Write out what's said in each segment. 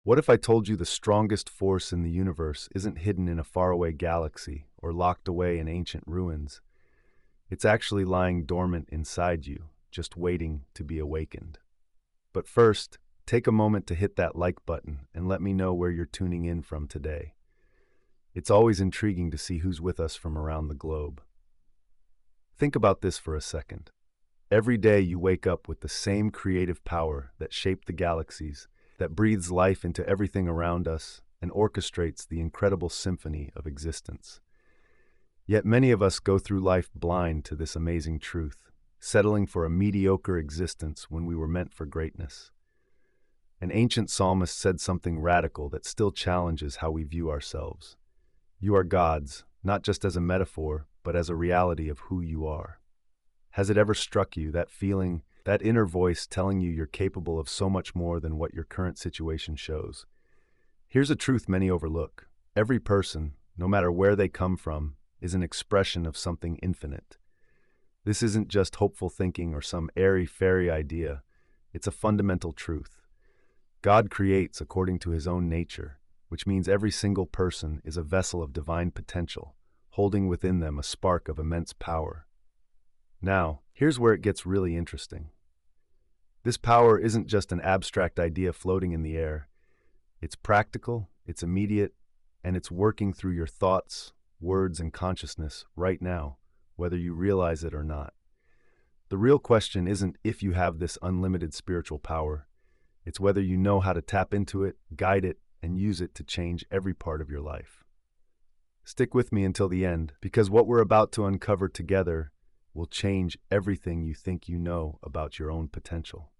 What if I told you the strongest force in the universe isn't hidden in a faraway galaxy or locked away in ancient ruins? It's actually lying dormant inside you, just waiting to be awakened. But first, take a moment to hit that like button and let me know where you're tuning in from today. It's always intriguing to see who's with us from around the globe. Think about this for a second. Every day you wake up with the same creative power that shaped the galaxies, that breathes life into everything around us and orchestrates the incredible symphony of existence. Yet many of us go through life blind to this amazing truth, settling for a mediocre existence when we were meant for greatness. An ancient psalmist said something radical that still challenges how we view ourselves. You are God's, not just as a metaphor, but as a reality of who you are. Has it ever struck you, that feeling, that inner voice telling you you're capable of so much more than what your current situation shows? Here's a truth many overlook. Every person, no matter where they come from, is an expression of something infinite. This isn't just hopeful thinking or some airy-fairy idea. It's a fundamental truth. God creates according to his own nature, which means every single person is a vessel of divine potential, holding within them a spark of immense power. Now, here's where it gets really interesting. This power isn't just an abstract idea floating in the air. It's practical, it's immediate, and it's working through your thoughts, words, and consciousness right now, whether you realize it or not. The real question isn't if you have this unlimited spiritual power. It's whether you know how to tap into it, guide it, and use it to change every part of your life. Stick with me until the end, because what we're about to uncover together will change everything you think you know about your own potential.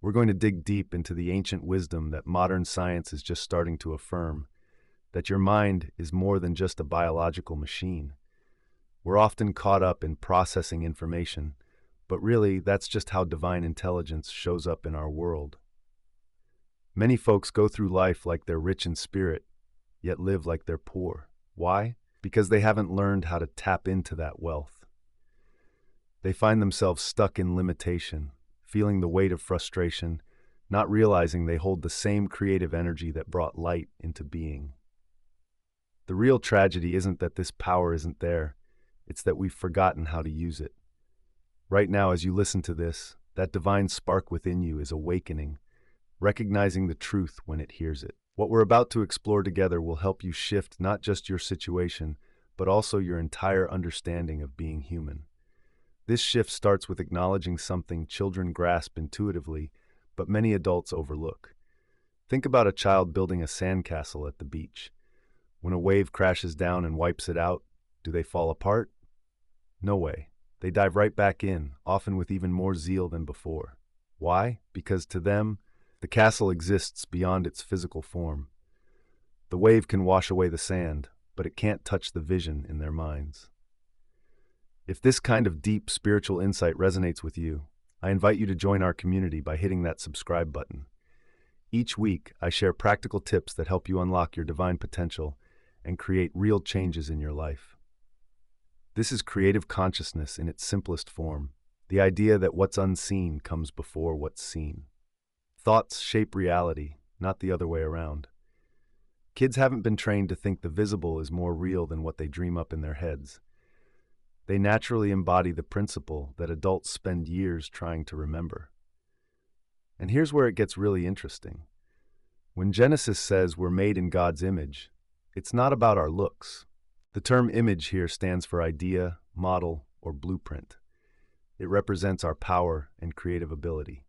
We're going to dig deep into the ancient wisdom that modern science is just starting to affirm, that your mind is more than just a biological machine. We're often caught up in processing information, but really that's just how divine intelligence shows up in our world. Many folks go through life like they're rich in spirit, yet live like they're poor. Why? Because they haven't learned how to tap into that wealth. They find themselves stuck in limitation, feeling the weight of frustration, not realizing they hold the same creative energy that brought light into being. The real tragedy isn't that this power isn't there, it's that we've forgotten how to use it. Right now, as you listen to this, that divine spark within you is awakening, recognizing the truth when it hears it. What we're about to explore together will help you shift not just your situation, but also your entire understanding of being human. This shift starts with acknowledging something children grasp intuitively, but many adults overlook. Think about a child building a sandcastle at the beach. When a wave crashes down and wipes it out, do they fall apart? No way. They dive right back in, often with even more zeal than before. Why? Because to them, the castle exists beyond its physical form. The wave can wash away the sand, but it can't touch the vision in their minds. If this kind of deep spiritual insight resonates with you, I invite you to join our community by hitting that subscribe button. Each week, I share practical tips that help you unlock your divine potential and create real changes in your life. This is creative consciousness in its simplest form, the idea that what's unseen comes before what's seen. Thoughts shape reality, not the other way around. Kids haven't been trained to think the visible is more real than what they dream up in their heads. They naturally embody the principle that adults spend years trying to remember. And here's where it gets really interesting. When Genesis says we're made in God's image, it's not about our looks. The term image here stands for idea, model, or blueprint. It represents our power and creative ability.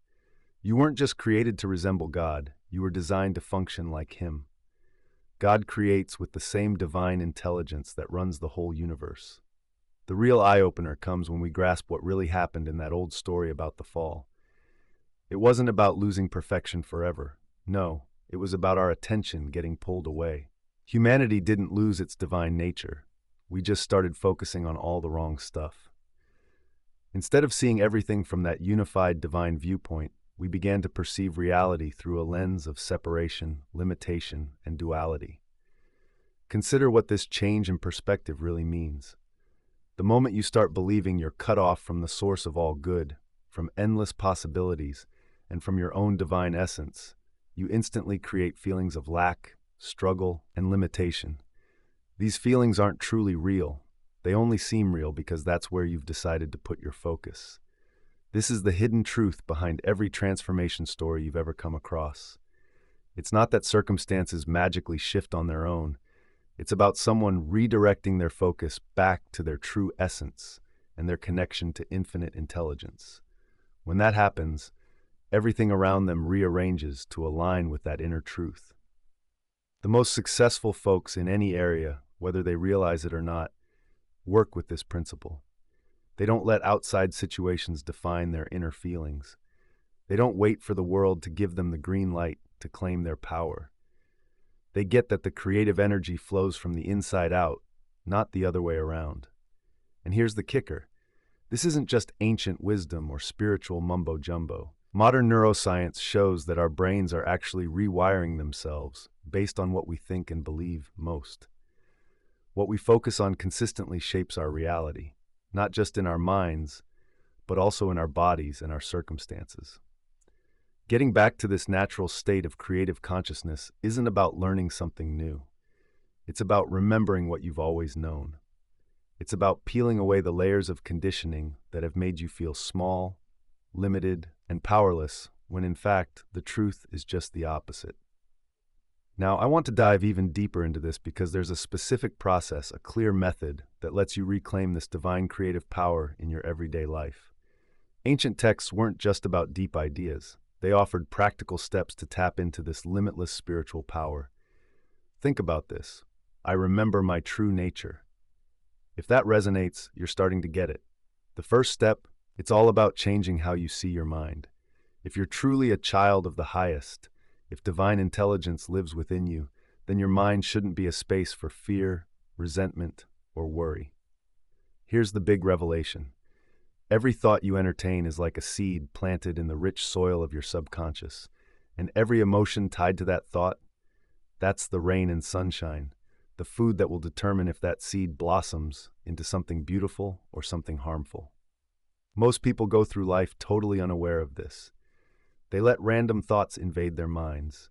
You weren't just created to resemble God, you were designed to function like Him. God creates with the same divine intelligence that runs the whole universe. The real eye-opener comes when we grasp what really happened in that old story about the fall. It wasn't about losing perfection forever. No, it was about our attention getting pulled away. Humanity didn't lose its divine nature. We just started focusing on all the wrong stuff. Instead of seeing everything from that unified divine viewpoint, we began to perceive reality through a lens of separation, limitation, and duality. Consider what this change in perspective really means. The moment you start believing you're cut off from the source of all good, from endless possibilities, and from your own divine essence, you instantly create feelings of lack, struggle, and limitation. These feelings aren't truly real. They only seem real because that's where you've decided to put your focus. This is the hidden truth behind every transformation story you've ever come across. It's not that circumstances magically shift on their own. It's about someone redirecting their focus back to their true essence and their connection to infinite intelligence. When that happens, everything around them rearranges to align with that inner truth. The most successful folks in any area, whether they realize it or not, work with this principle. They don't let outside situations define their inner feelings. They don't wait for the world to give them the green light to claim their power. They get that the creative energy flows from the inside out, not the other way around. And here's the kicker. This isn't just ancient wisdom or spiritual mumbo-jumbo. Modern neuroscience shows that our brains are actually rewiring themselves based on what we think and believe most. What we focus on consistently shapes our reality, not just in our minds, but also in our bodies and our circumstances. Getting back to this natural state of creative consciousness isn't about learning something new. It's about remembering what you've always known. It's about peeling away the layers of conditioning that have made you feel small, limited, and powerless, when in fact, the truth is just the opposite. Now, I want to dive even deeper into this because there's a specific process, a clear method that lets you reclaim this divine creative power in your everyday life. Ancient texts weren't just about deep ideas. They offered practical steps to tap into this limitless spiritual power. Think about this. I remember my true nature. If that resonates, you're starting to get it. The first step, it's all about changing how you see your mind. If you're truly a child of the highest, if divine intelligence lives within you, then your mind shouldn't be a space for fear, resentment, or worry. Here's the big revelation. Every thought you entertain is like a seed planted in the rich soil of your subconscious, and every emotion tied to that thought, that's the rain and sunshine, the food that will determine if that seed blossoms into something beautiful or something harmful. Most people go through life totally unaware of this. They let random thoughts invade their minds.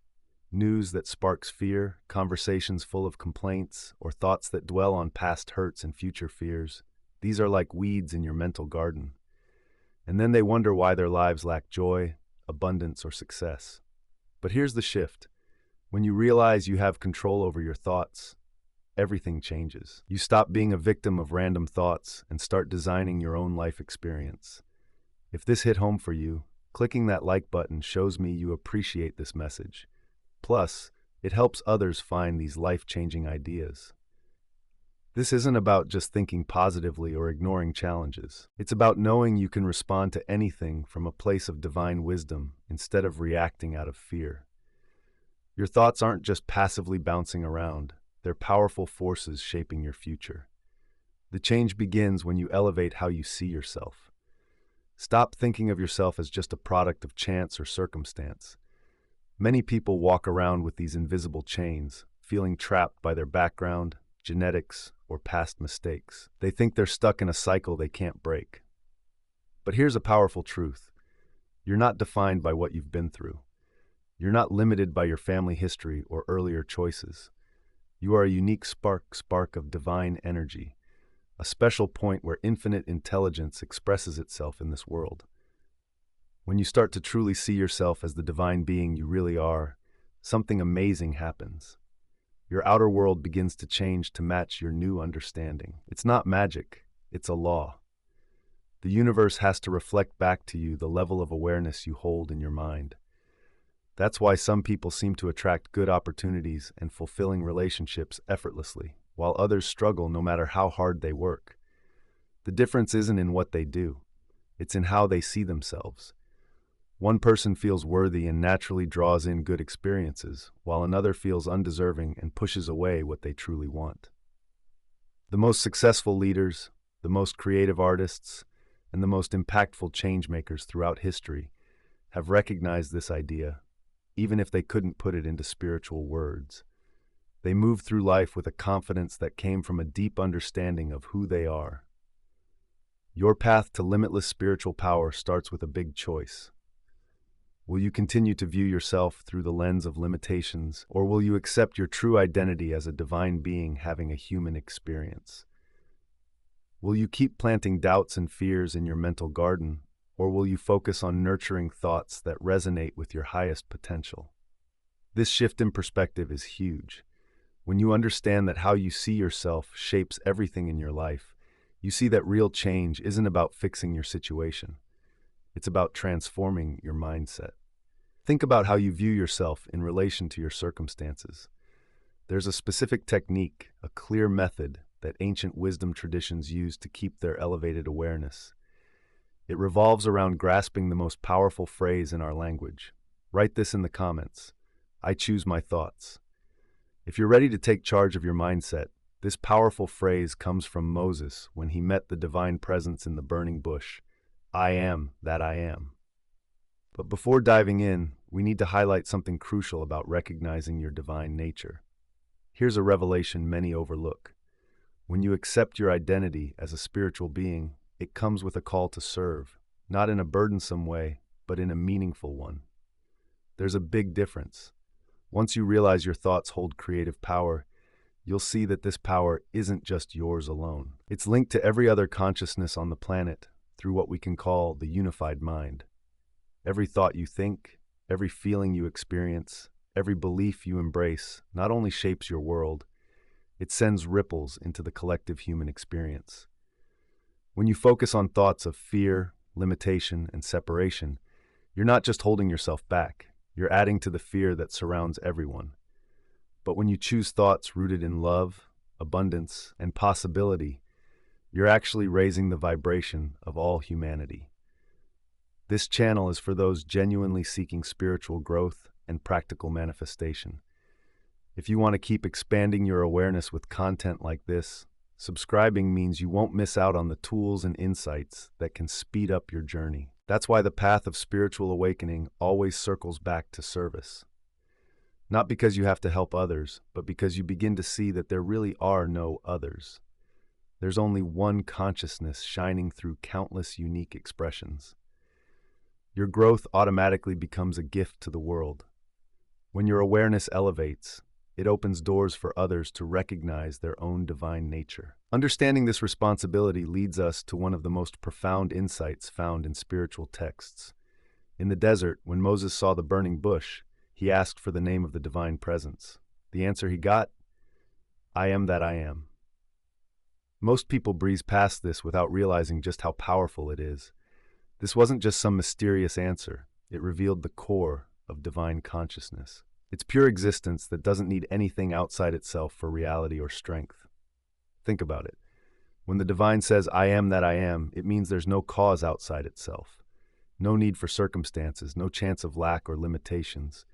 News that sparks fear, conversations full of complaints, or thoughts that dwell on past hurts and future fears. These are like weeds in your mental garden. And then they wonder why their lives lack joy, abundance, or success. But here's the shift. When you realize you have control over your thoughts, everything changes. You stop being a victim of random thoughts and start designing your own life experience. If this hit home for you, clicking that like button shows me you appreciate this message. Plus, it helps others find these life-changing ideas. This isn't about just thinking positively or ignoring challenges. It's about knowing you can respond to anything from a place of divine wisdom instead of reacting out of fear. Your thoughts aren't just passively bouncing around. They're powerful forces shaping your future. The change begins when you elevate how you see yourself. Stop thinking of yourself as just a product of chance or circumstance. Many people walk around with these invisible chains, feeling trapped by their background, genetics, or past mistakes. They think they're stuck in a cycle they can't break. But here's a powerful truth. You're not defined by what you've been through. You're not limited by your family history or earlier choices. You are a unique spark of divine energy, a special point where infinite intelligence expresses itself in this world. When you start to truly see yourself as the divine being you really are, something amazing happens. Your outer world begins to change to match your new understanding. It's not magic, it's a law. The universe has to reflect back to you the level of awareness you hold in your mind. That's why some people seem to attract good opportunities and fulfilling relationships effortlessly, while others struggle no matter how hard they work. The difference isn't in what they do, it's in how they see themselves. One person feels worthy and naturally draws in good experiences, while another feels undeserving and pushes away what they truly want. The most successful leaders, the most creative artists, and the most impactful changemakers throughout history have recognized this idea, even if they couldn't put it into spiritual words. They move through life with a confidence that came from a deep understanding of who they are. Your path to limitless spiritual power starts with a big choice. Will you continue to view yourself through the lens of limitations, or will you accept your true identity as a divine being having a human experience? Will you keep planting doubts and fears in your mental garden, or will you focus on nurturing thoughts that resonate with your highest potential? This shift in perspective is huge. When you understand that how you see yourself shapes everything in your life, you see that real change isn't about fixing your situation. It's about transforming your mindset. Think about how you view yourself in relation to your circumstances. There's a specific technique, a clear method that ancient wisdom traditions use to keep their elevated awareness. It revolves around grasping the most powerful phrase in our language. Write this in the comments. I choose my thoughts. If you're ready to take charge of your mindset, this powerful phrase comes from Moses when he met the divine presence in the burning bush. I am that I am. But before diving in, we need to highlight something crucial about recognizing your divine nature. Here's a revelation many overlook. When you accept your identity as a spiritual being, it comes with a call to serve, not in a burdensome way, but in a meaningful one. There's a big difference. Once you realize your thoughts hold creative power, you'll see that this power isn't just yours alone. It's linked to every other consciousness on the planet through what we can call the unified mind. Every thought you think, every feeling you experience, every belief you embrace not only shapes your world, it sends ripples into the collective human experience. When you focus on thoughts of fear, limitation, and separation, you're not just holding yourself back, you're adding to the fear that surrounds everyone. But when you choose thoughts rooted in love, abundance, and possibility, you're actually raising the vibration of all humanity. This channel is for those genuinely seeking spiritual growth and practical manifestation. If you want to keep expanding your awareness with content like this, subscribing means you won't miss out on the tools and insights that can speed up your journey. That's why the path of spiritual awakening always circles back to service. Not because you have to help others, but because you begin to see that there really are no others. There's only one consciousness shining through countless unique expressions. Your growth automatically becomes a gift to the world. When your awareness elevates, it opens doors for others to recognize their own divine nature. Understanding this responsibility leads us to one of the most profound insights found in spiritual texts. In the desert, when Moses saw the burning bush, he asked for the name of the divine presence. The answer he got? I am that I am. Most people breeze past this without realizing just how powerful it is. This wasn't just some mysterious answer. It revealed the core of divine consciousness. It's pure existence that doesn't need anything outside itself for reality or strength. Think about it. When the divine says, I am that I am, it means there's no cause outside itself. No need for circumstances, no chance of lack or limitations.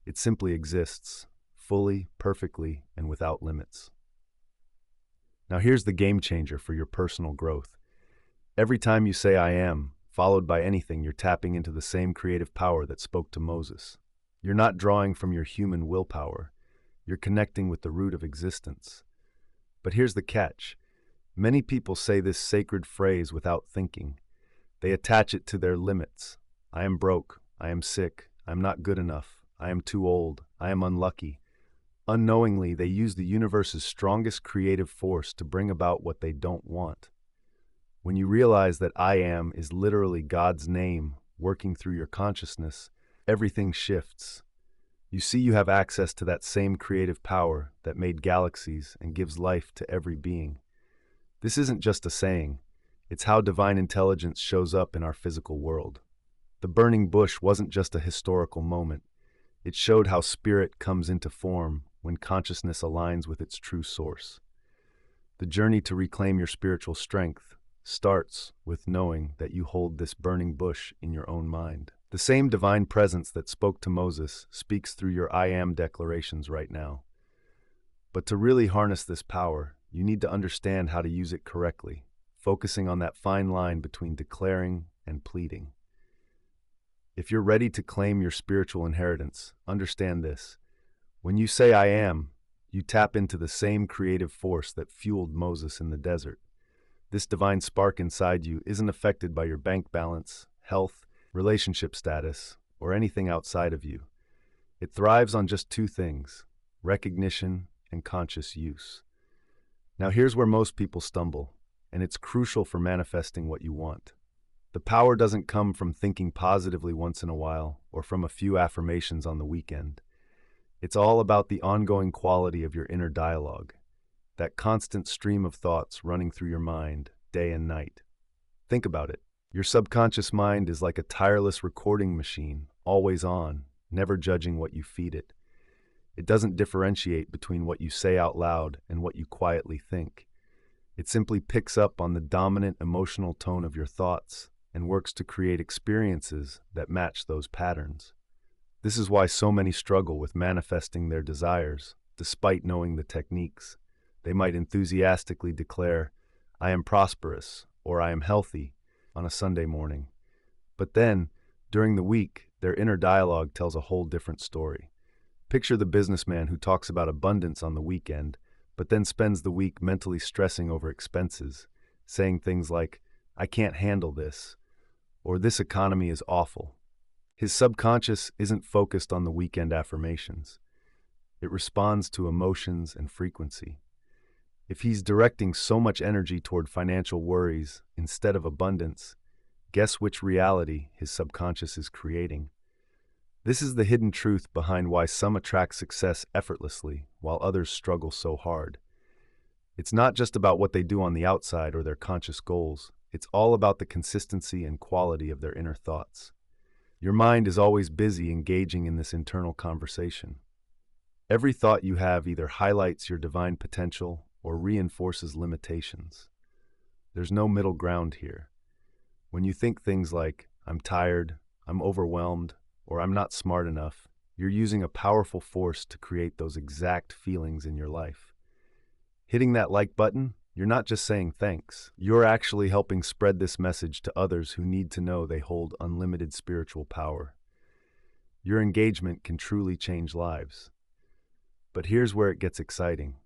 It simply exists, fully, perfectly, and without limits. Now here's the game changer for your personal growth. Every time you say I am, followed by anything, you're tapping into the same creative power that spoke to Moses. You're not drawing from your human willpower. You're connecting with the root of existence. But here's the catch. Many people say this sacred phrase without thinking. They attach it to their limits. I am broke. I am sick. I'm not good enough. I am too old. I am unlucky. Unknowingly, they use the universe's strongest creative force to bring about what they don't want. When you realize that I am is literally God's name working through your consciousness, everything shifts. You see you have access to that same creative power that made galaxies and gives life to every being. This isn't just a saying. It's how divine intelligence shows up in our physical world. The burning bush wasn't just a historical moment. It showed how spirit comes into form when consciousness aligns with its true source. The journey to reclaim your spiritual strength starts with knowing that you hold this burning bush in your own mind. The same divine presence that spoke to Moses speaks through your I am declarations right now. But to really harness this power, you need to understand how to use it correctly, focusing on that fine line between declaring and pleading. If you're ready to claim your spiritual inheritance, understand this. When you say I am, you tap into the same creative force that fueled Moses in the desert. This divine spark inside you isn't affected by your bank balance, health, relationship status, or anything outside of you. It thrives on just two things: recognition and conscious use. Now, here's where most people stumble, and it's crucial for manifesting what you want. The power doesn't come from thinking positively once in a while or from a few affirmations on the weekend. It's all about the ongoing quality of your inner dialogue, that constant stream of thoughts running through your mind day and night. Think about it. Your subconscious mind is like a tireless recording machine, always on, never judging what you feed it. It doesn't differentiate between what you say out loud and what you quietly think. It simply picks up on the dominant emotional tone of your thoughts and works to create experiences that match those patterns. This is why so many struggle with manifesting their desires, despite knowing the techniques. They might enthusiastically declare, "I am prosperous," or "I am healthy," on a Sunday morning. But then, during the week, their inner dialogue tells a whole different story. Picture the businessman who talks about abundance on the weekend, but then spends the week mentally stressing over expenses, saying things like, "I can't handle this," or "this economy is awful." His subconscious isn't focused on the weekend affirmations. It responds to emotions and frequency. If he's directing so much energy toward financial worries instead of abundance, guess which reality his subconscious is creating? This is the hidden truth behind why some attract success effortlessly while others struggle so hard. It's not just about what they do on the outside or their conscious goals. It's all about the consistency and quality of their inner thoughts. Your mind is always busy engaging in this internal conversation. Every thought you have either highlights your divine potential or reinforces limitations. There's no middle ground here. When you think things like, "I'm tired," "I'm overwhelmed," or "I'm not smart enough," you're using a powerful force to create those exact feelings in your life. Hitting that like button, you're not just saying thanks. You're actually helping spread this message to others who need to know they hold unlimited spiritual power. Your engagement can truly change lives. But here's where it gets exciting.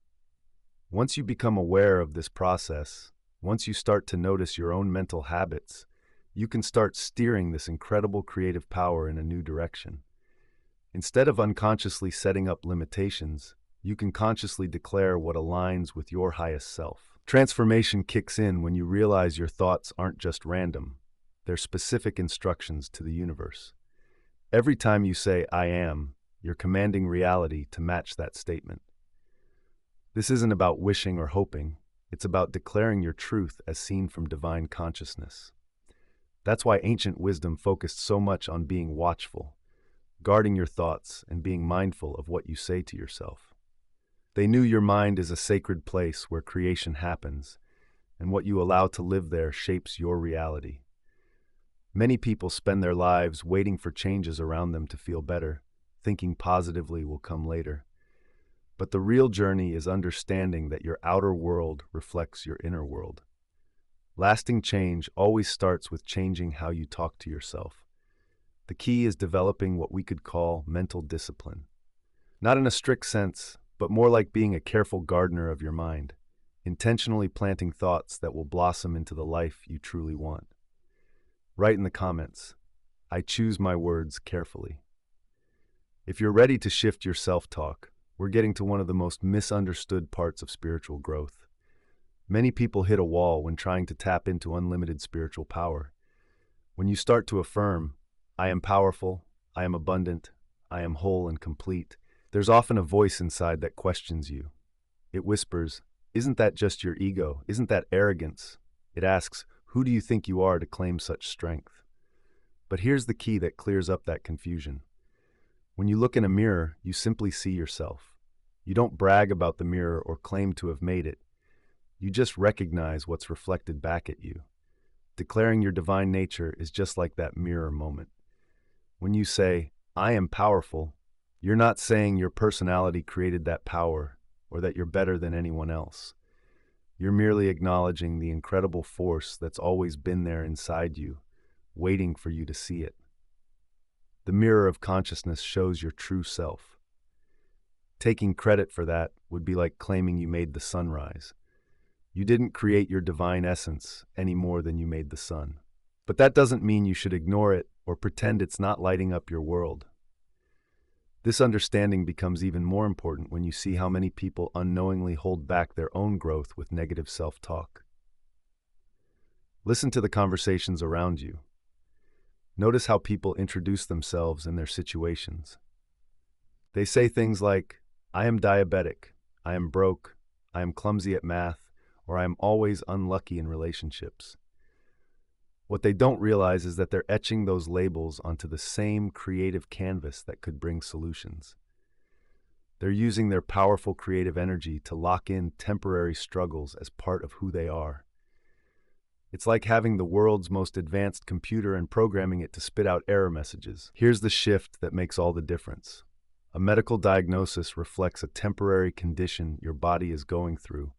Once you become aware of this process, once you start to notice your own mental habits, you can start steering this incredible creative power in a new direction. Instead of unconsciously setting up limitations, you can consciously declare what aligns with your highest self. Transformation kicks in when you realize your thoughts aren't just random. They're specific instructions to the universe. Every time you say, "I am," you're commanding reality to match that statement. This isn't about wishing or hoping. It's about declaring your truth as seen from divine consciousness. That's why ancient wisdom focused so much on being watchful, guarding your thoughts, and being mindful of what you say to yourself. They knew your mind is a sacred place where creation happens, and what you allow to live there shapes your reality. Many people spend their lives waiting for changes around them to feel better, thinking positively will come later. But the real journey is understanding that your outer world reflects your inner world. Lasting change always starts with changing how you talk to yourself. The key is developing what we could call mental discipline. Not in a strict sense, but more like being a careful gardener of your mind, intentionally planting thoughts that will blossom into the life you truly want. Write in the comments, "I choose my words carefully." If you're ready to shift your self-talk, we're getting to one of the most misunderstood parts of spiritual growth. Many people hit a wall when trying to tap into unlimited spiritual power. When you start to affirm, "I am powerful, I am abundant, I am whole and complete," there's often a voice inside that questions you. It whispers, "Isn't that just your ego? Isn't that arrogance?" It asks, "Who do you think you are to claim such strength?" But here's the key that clears up that confusion. When you look in a mirror, you simply see yourself. You don't brag about the mirror or claim to have made it. You just recognize what's reflected back at you. Declaring your divine nature is just like that mirror moment. When you say, "I am powerful," you're not saying your personality created that power or that you're better than anyone else. You're merely acknowledging the incredible force that's always been there inside you, waiting for you to see it. The mirror of consciousness shows your true self. Taking credit for that would be like claiming you made the sunrise. You didn't create your divine essence any more than you made the sun. But that doesn't mean you should ignore it or pretend it's not lighting up your world. This understanding becomes even more important when you see how many people unknowingly hold back their own growth with negative self-talk. Listen to the conversations around you. Notice how people introduce themselves and their situations. They say things like, "I am diabetic," "I am broke," "I am clumsy at math," or "I am always unlucky in relationships." What they don't realize is that they're etching those labels onto the same creative canvas that could bring solutions. They're using their powerful creative energy to lock in temporary struggles as part of who they are. It's like having the world's most advanced computer and programming it to spit out error messages. Here's the shift that makes all the difference. A medical diagnosis reflects a temporary condition your body is going through,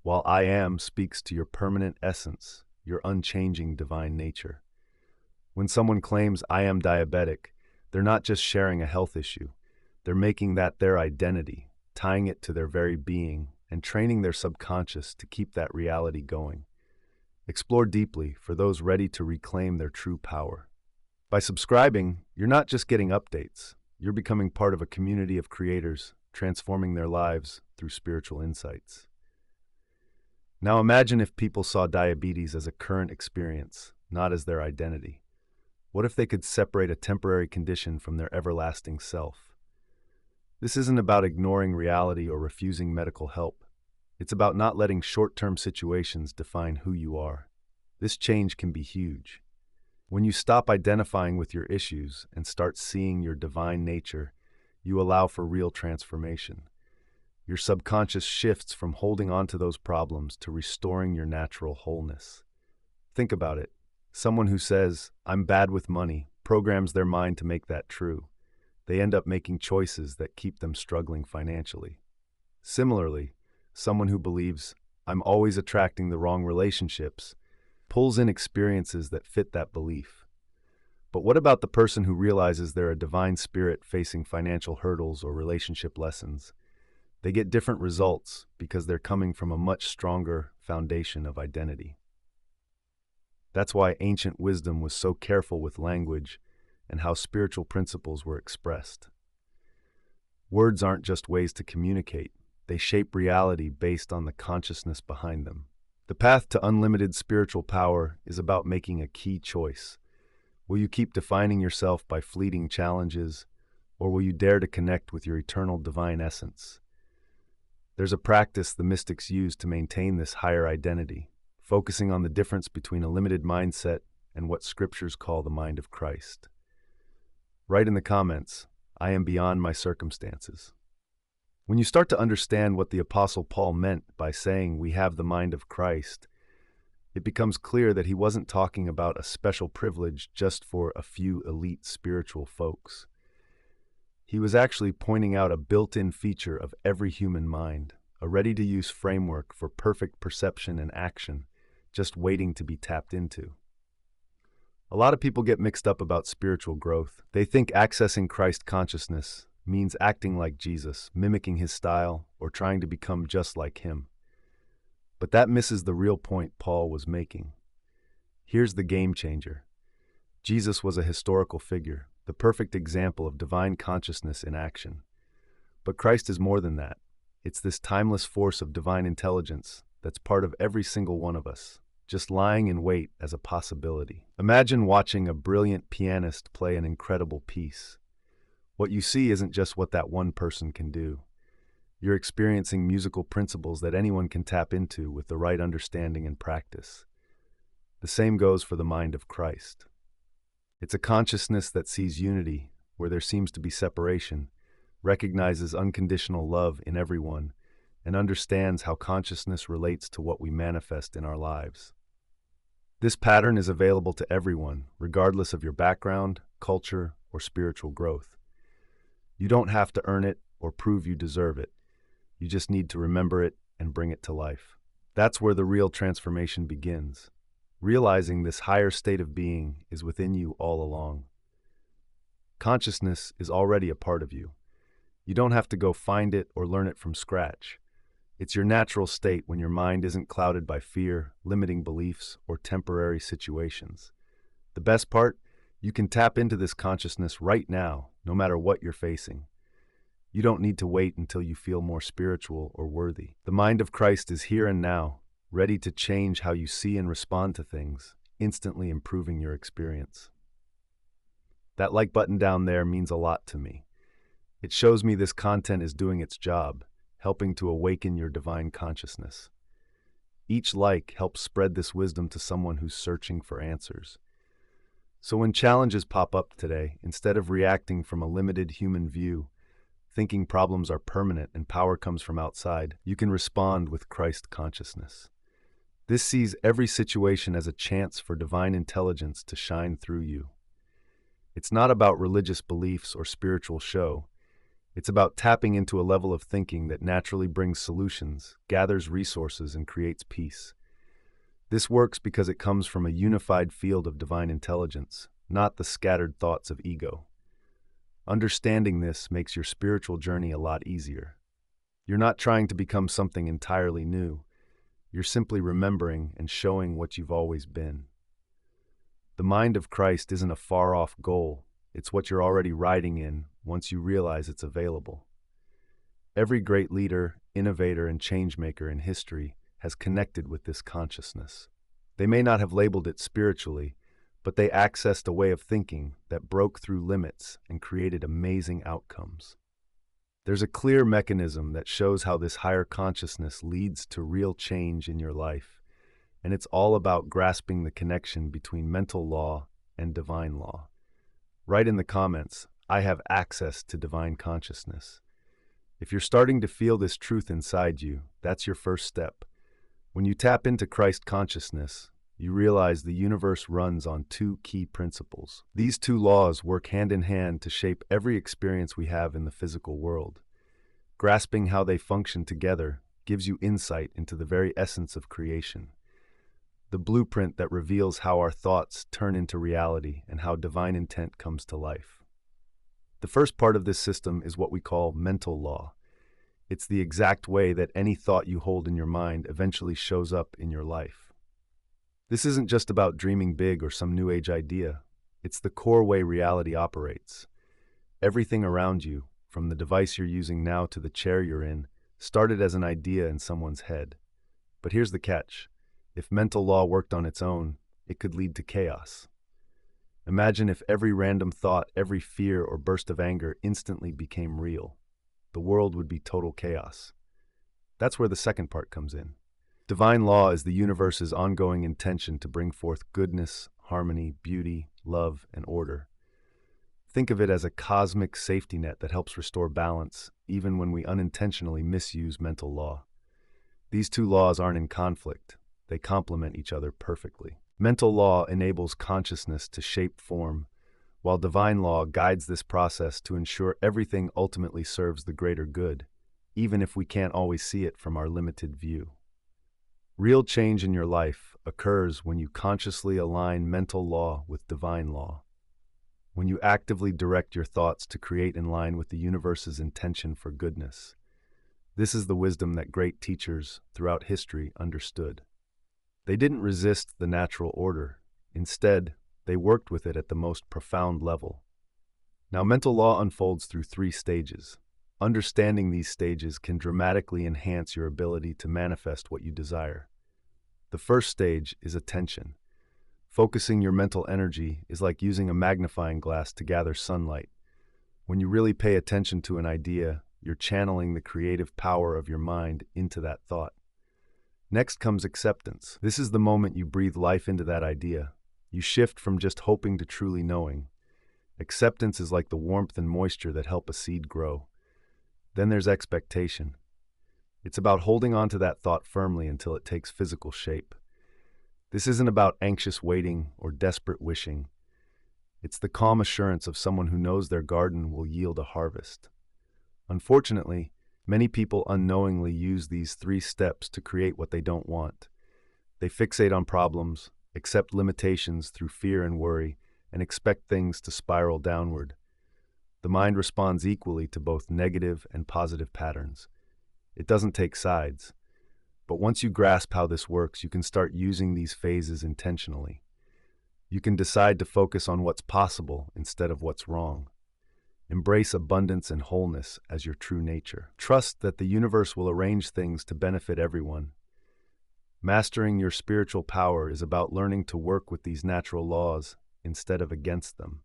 while I am speaks to your permanent essence, your unchanging divine nature. When someone claims I am diabetic, they're not just sharing a health issue. They're making that their identity, tying it to their very being, and training their subconscious to keep that reality going. Explore deeply for those ready to reclaim their true power. By subscribing, you're not just getting updates. You're becoming part of a community of creators, transforming their lives through spiritual insights. Now imagine if people saw diabetes as a current experience, not as their identity. What if they could separate a temporary condition from their everlasting self? This isn't about ignoring reality or refusing medical help. It's about not letting short-term situations define who you are. This change can be huge. When you stop identifying with your issues and start seeing your divine nature, you allow for real transformation. Your subconscious shifts from holding on to those problems to restoring your natural wholeness. Think about it. Someone who says, "I'm bad with money," programs their mind to make that true. They end up making choices that keep them struggling financially. Similarly, someone who believes, "I'm always attracting the wrong relationships," pulls in experiences that fit that belief. But what about the person who realizes they're a divine spirit facing financial hurdles or relationship lessons? They get different results because they're coming from a much stronger foundation of identity. That's why ancient wisdom was so careful with language and how spiritual principles were expressed. Words aren't just ways to communicate. They shape reality based on the consciousness behind them. The path to unlimited spiritual power is about making a key choice. Will you keep defining yourself by fleeting challenges, or will you dare to connect with your eternal divine essence? There's a practice the mystics use to maintain this higher identity, focusing on the difference between a limited mindset and what scriptures call the mind of Christ. Write in the comments, "I am beyond my circumstances." When you start to understand what the Apostle Paul meant by saying we have the mind of Christ, it becomes clear that he wasn't talking about a special privilege just for a few elite spiritual folks. He was actually pointing out a built-in feature of every human mind, a ready-to-use framework for perfect perception and action, just waiting to be tapped into. A lot of people get mixed up about spiritual growth. They think accessing Christ consciousness means acting like Jesus, mimicking his style, or trying to become just like him. But that misses the real point Paul was making. Here's the game changer. Jesus was a historical figure, the perfect example of divine consciousness in action. But Christ is more than that. It's this timeless force of divine intelligence that's part of every single one of us, just lying in wait as a possibility. Imagine watching a brilliant pianist play an incredible piece. What you see isn't just what that one person can do. You're experiencing musical principles that anyone can tap into with the right understanding and practice. The same goes for the mind of Christ. It's a consciousness that sees unity where there seems to be separation, recognizes unconditional love in everyone, and understands how consciousness relates to what we manifest in our lives. This pattern is available to everyone, regardless of your background, culture, or spiritual growth. You don't have to earn it or prove you deserve it. You just need to remember it and bring it to life. That's where the real transformation begins. Realizing this higher state of being is within you all along. Consciousness is already a part of you. You don't have to go find it or learn it from scratch. It's your natural state when your mind isn't clouded by fear, limiting beliefs, or temporary situations. The best part? You can tap into this consciousness right now, no matter what you're facing. You don't need to wait until you feel more spiritual or worthy. The mind of Christ is here and now, ready to change how you see and respond to things, instantly improving your experience. That like button down there means a lot to me. It shows me this content is doing its job, helping to awaken your divine consciousness. Each like helps spread this wisdom to someone who's searching for answers. So when challenges pop up today, instead of reacting from a limited human view, thinking problems are permanent and power comes from outside, you can respond with Christ consciousness. This sees every situation as a chance for divine intelligence to shine through you. It's not about religious beliefs or spiritual show. It's about tapping into a level of thinking that naturally brings solutions, gathers resources, and creates peace. This works because it comes from a unified field of divine intelligence, not the scattered thoughts of ego. Understanding this makes your spiritual journey a lot easier. You're not trying to become something entirely new. You're simply remembering and showing what you've always been. The mind of Christ isn't a far-off goal. It's what you're already riding in once you realize it's available. Every great leader, innovator, and changemaker in history has connected with this consciousness. They may not have labeled it spiritually, but they accessed a way of thinking that broke through limits and created amazing outcomes. There's a clear mechanism that shows how this higher consciousness leads to real change in your life, and it's all about grasping the connection between mental law and divine law. Write in the comments, "I have access to divine consciousness." If you're starting to feel this truth inside you, that's your first step. When you tap into Christ consciousness, you realize the universe runs on two key principles. These two laws work hand in hand to shape every experience we have in the physical world. Grasping how they function together gives you insight into the very essence of creation, the blueprint that reveals how our thoughts turn into reality and how divine intent comes to life. The first part of this system is what we call mental law. It's the exact way that any thought you hold in your mind eventually shows up in your life. This isn't just about dreaming big or some new age idea. It's the core way reality operates. Everything around you, from the device you're using now to the chair you're in, started as an idea in someone's head. But here's the catch. If mental law worked on its own, it could lead to chaos. Imagine if every random thought, every fear or burst of anger instantly became real. The world would be total chaos. That's where the second part comes in. Divine law is the universe's ongoing intention to bring forth goodness, harmony, beauty, love, and order. Think of it as a cosmic safety net that helps restore balance, even when we unintentionally misuse mental law. These two laws aren't in conflict. They complement each other perfectly. Mental law enables consciousness to shape form, while divine law guides this process to ensure everything ultimately serves the greater good, even if we can't always see it from our limited view. Real change in your life occurs when you consciously align mental law with divine law, when you actively direct your thoughts to create in line with the universe's intention for goodness. This is the wisdom that great teachers throughout history understood. They didn't resist the natural order. Instead, they worked with it at the most profound level. Now, mental law unfolds through 3 stages. Understanding these stages can dramatically enhance your ability to manifest what you desire. The first stage is attention. Focusing your mental energy is like using a magnifying glass to gather sunlight. When you really pay attention to an idea, you're channeling the creative power of your mind into that thought. Next comes acceptance. This is the moment you breathe life into that idea. You shift from just hoping to truly knowing. Acceptance is like the warmth and moisture that help a seed grow. Then there's expectation. It's about holding on to that thought firmly until it takes physical shape. This isn't about anxious waiting or desperate wishing. It's the calm assurance of someone who knows their garden will yield a harvest. Unfortunately, many people unknowingly use these 3 steps to create what they don't want. They fixate on problems, accept limitations through fear and worry, and expect things to spiral downward. The mind responds equally to both negative and positive patterns. It doesn't take sides. But once you grasp how this works, you can start using these phases intentionally. You can decide to focus on what's possible instead of what's wrong. Embrace abundance and wholeness as your true nature. Trust that the universe will arrange things to benefit everyone. Mastering your spiritual power is about learning to work with these natural laws instead of against them.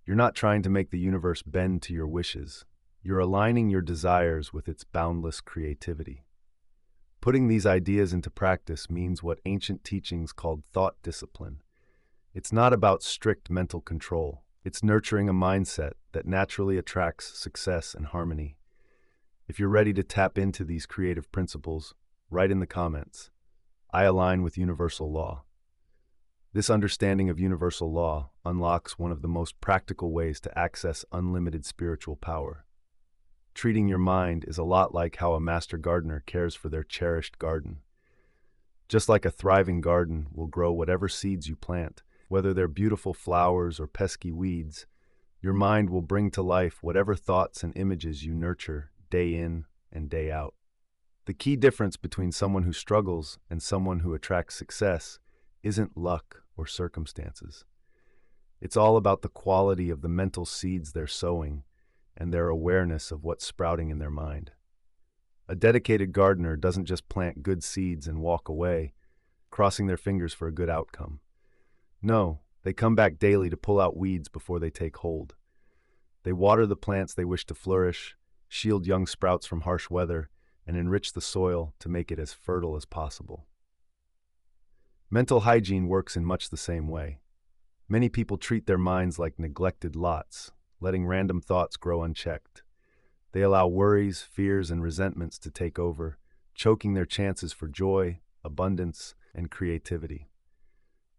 You're not trying to make the universe bend to your wishes. You're aligning your desires with its boundless creativity. Putting these ideas into practice means what ancient teachings called thought discipline. It's not about strict mental control. It's nurturing a mindset that naturally attracts success and harmony. If you're ready to tap into these creative principles, write in the comments, "I align with universal law." This understanding of universal law unlocks one of the most practical ways to access unlimited spiritual power. Treating your mind is a lot like how a master gardener cares for their cherished garden. Just like a thriving garden will grow whatever seeds you plant, whether they're beautiful flowers or pesky weeds, your mind will bring to life whatever thoughts and images you nurture day in and day out. The key difference between someone who struggles and someone who attracts success isn't luck or circumstances. It's all about the quality of the mental seeds they're sowing and their awareness of what's sprouting in their mind. A dedicated gardener doesn't just plant good seeds and walk away, crossing their fingers for a good outcome. No, they come back daily to pull out weeds before they take hold. They water the plants they wish to flourish, shield young sprouts from harsh weather, and enrich the soil to make it as fertile as possible. Mental hygiene works in much the same way. Many people treat their minds like neglected lots, letting random thoughts grow unchecked. They allow worries, fears, and resentments to take over, choking their chances for joy, abundance, and creativity.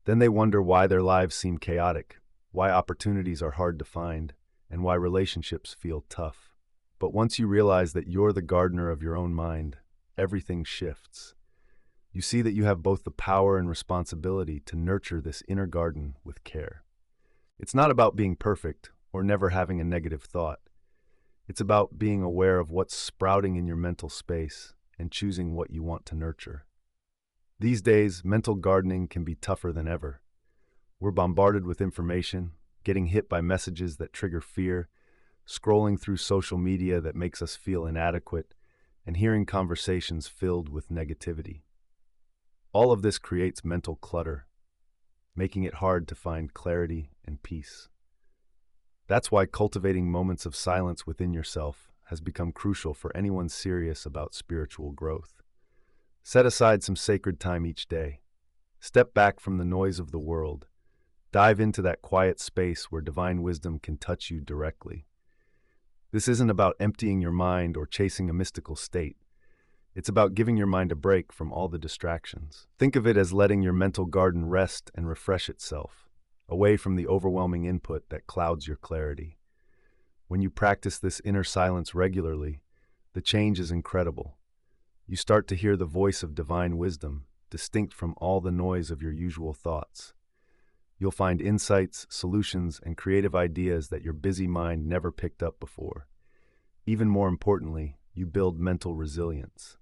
Then they wonder why their lives seem chaotic, why opportunities are hard to find, and why relationships feel tough. But once you realize that you're the gardener of your own mind, everything shifts. You see that you have both the power and responsibility to nurture this inner garden with care. It's not about being perfect or never having a negative thought. It's about being aware of what's sprouting in your mental space and choosing what you want to nurture. These days, mental gardening can be tougher than ever. We're bombarded with information, getting hit by messages that trigger fear, scrolling through social media that makes us feel inadequate, and hearing conversations filled with negativity. All of this creates mental clutter, making it hard to find clarity and peace. That's why cultivating moments of silence within yourself has become crucial for anyone serious about spiritual growth. Set aside some sacred time each day. Step back from the noise of the world. Dive into that quiet space where divine wisdom can touch you directly. This isn't about emptying your mind or chasing a mystical state. It's about giving your mind a break from all the distractions. Think of it as letting your mental garden rest and refresh itself, away from the overwhelming input that clouds your clarity. When you practice this inner silence regularly, the change is incredible. You start to hear the voice of divine wisdom, distinct from all the noise of your usual thoughts. You'll find insights, solutions, and creative ideas that your busy mind never picked up before. Even more importantly, you build mental resilience.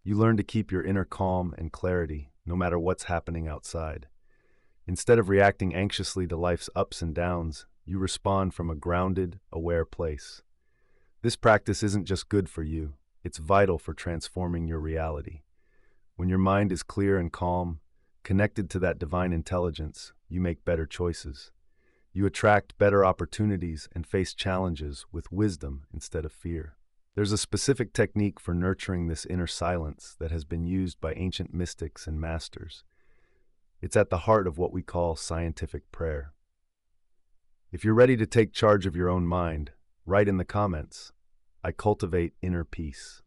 You learn to keep your inner calm and clarity, no matter what's happening outside. Instead of reacting anxiously to life's ups and downs, you respond from a grounded, aware place. This practice isn't just good for you, it's vital for transforming your reality. When your mind is clear and calm, connected to that divine intelligence, you make better choices. You attract better opportunities and face challenges with wisdom instead of fear. There's a specific technique for nurturing this inner silence that has been used by ancient mystics and masters. It's at the heart of what we call scientific prayer. If you're ready to take charge of your own mind, write in the comments, "I cultivate inner peace."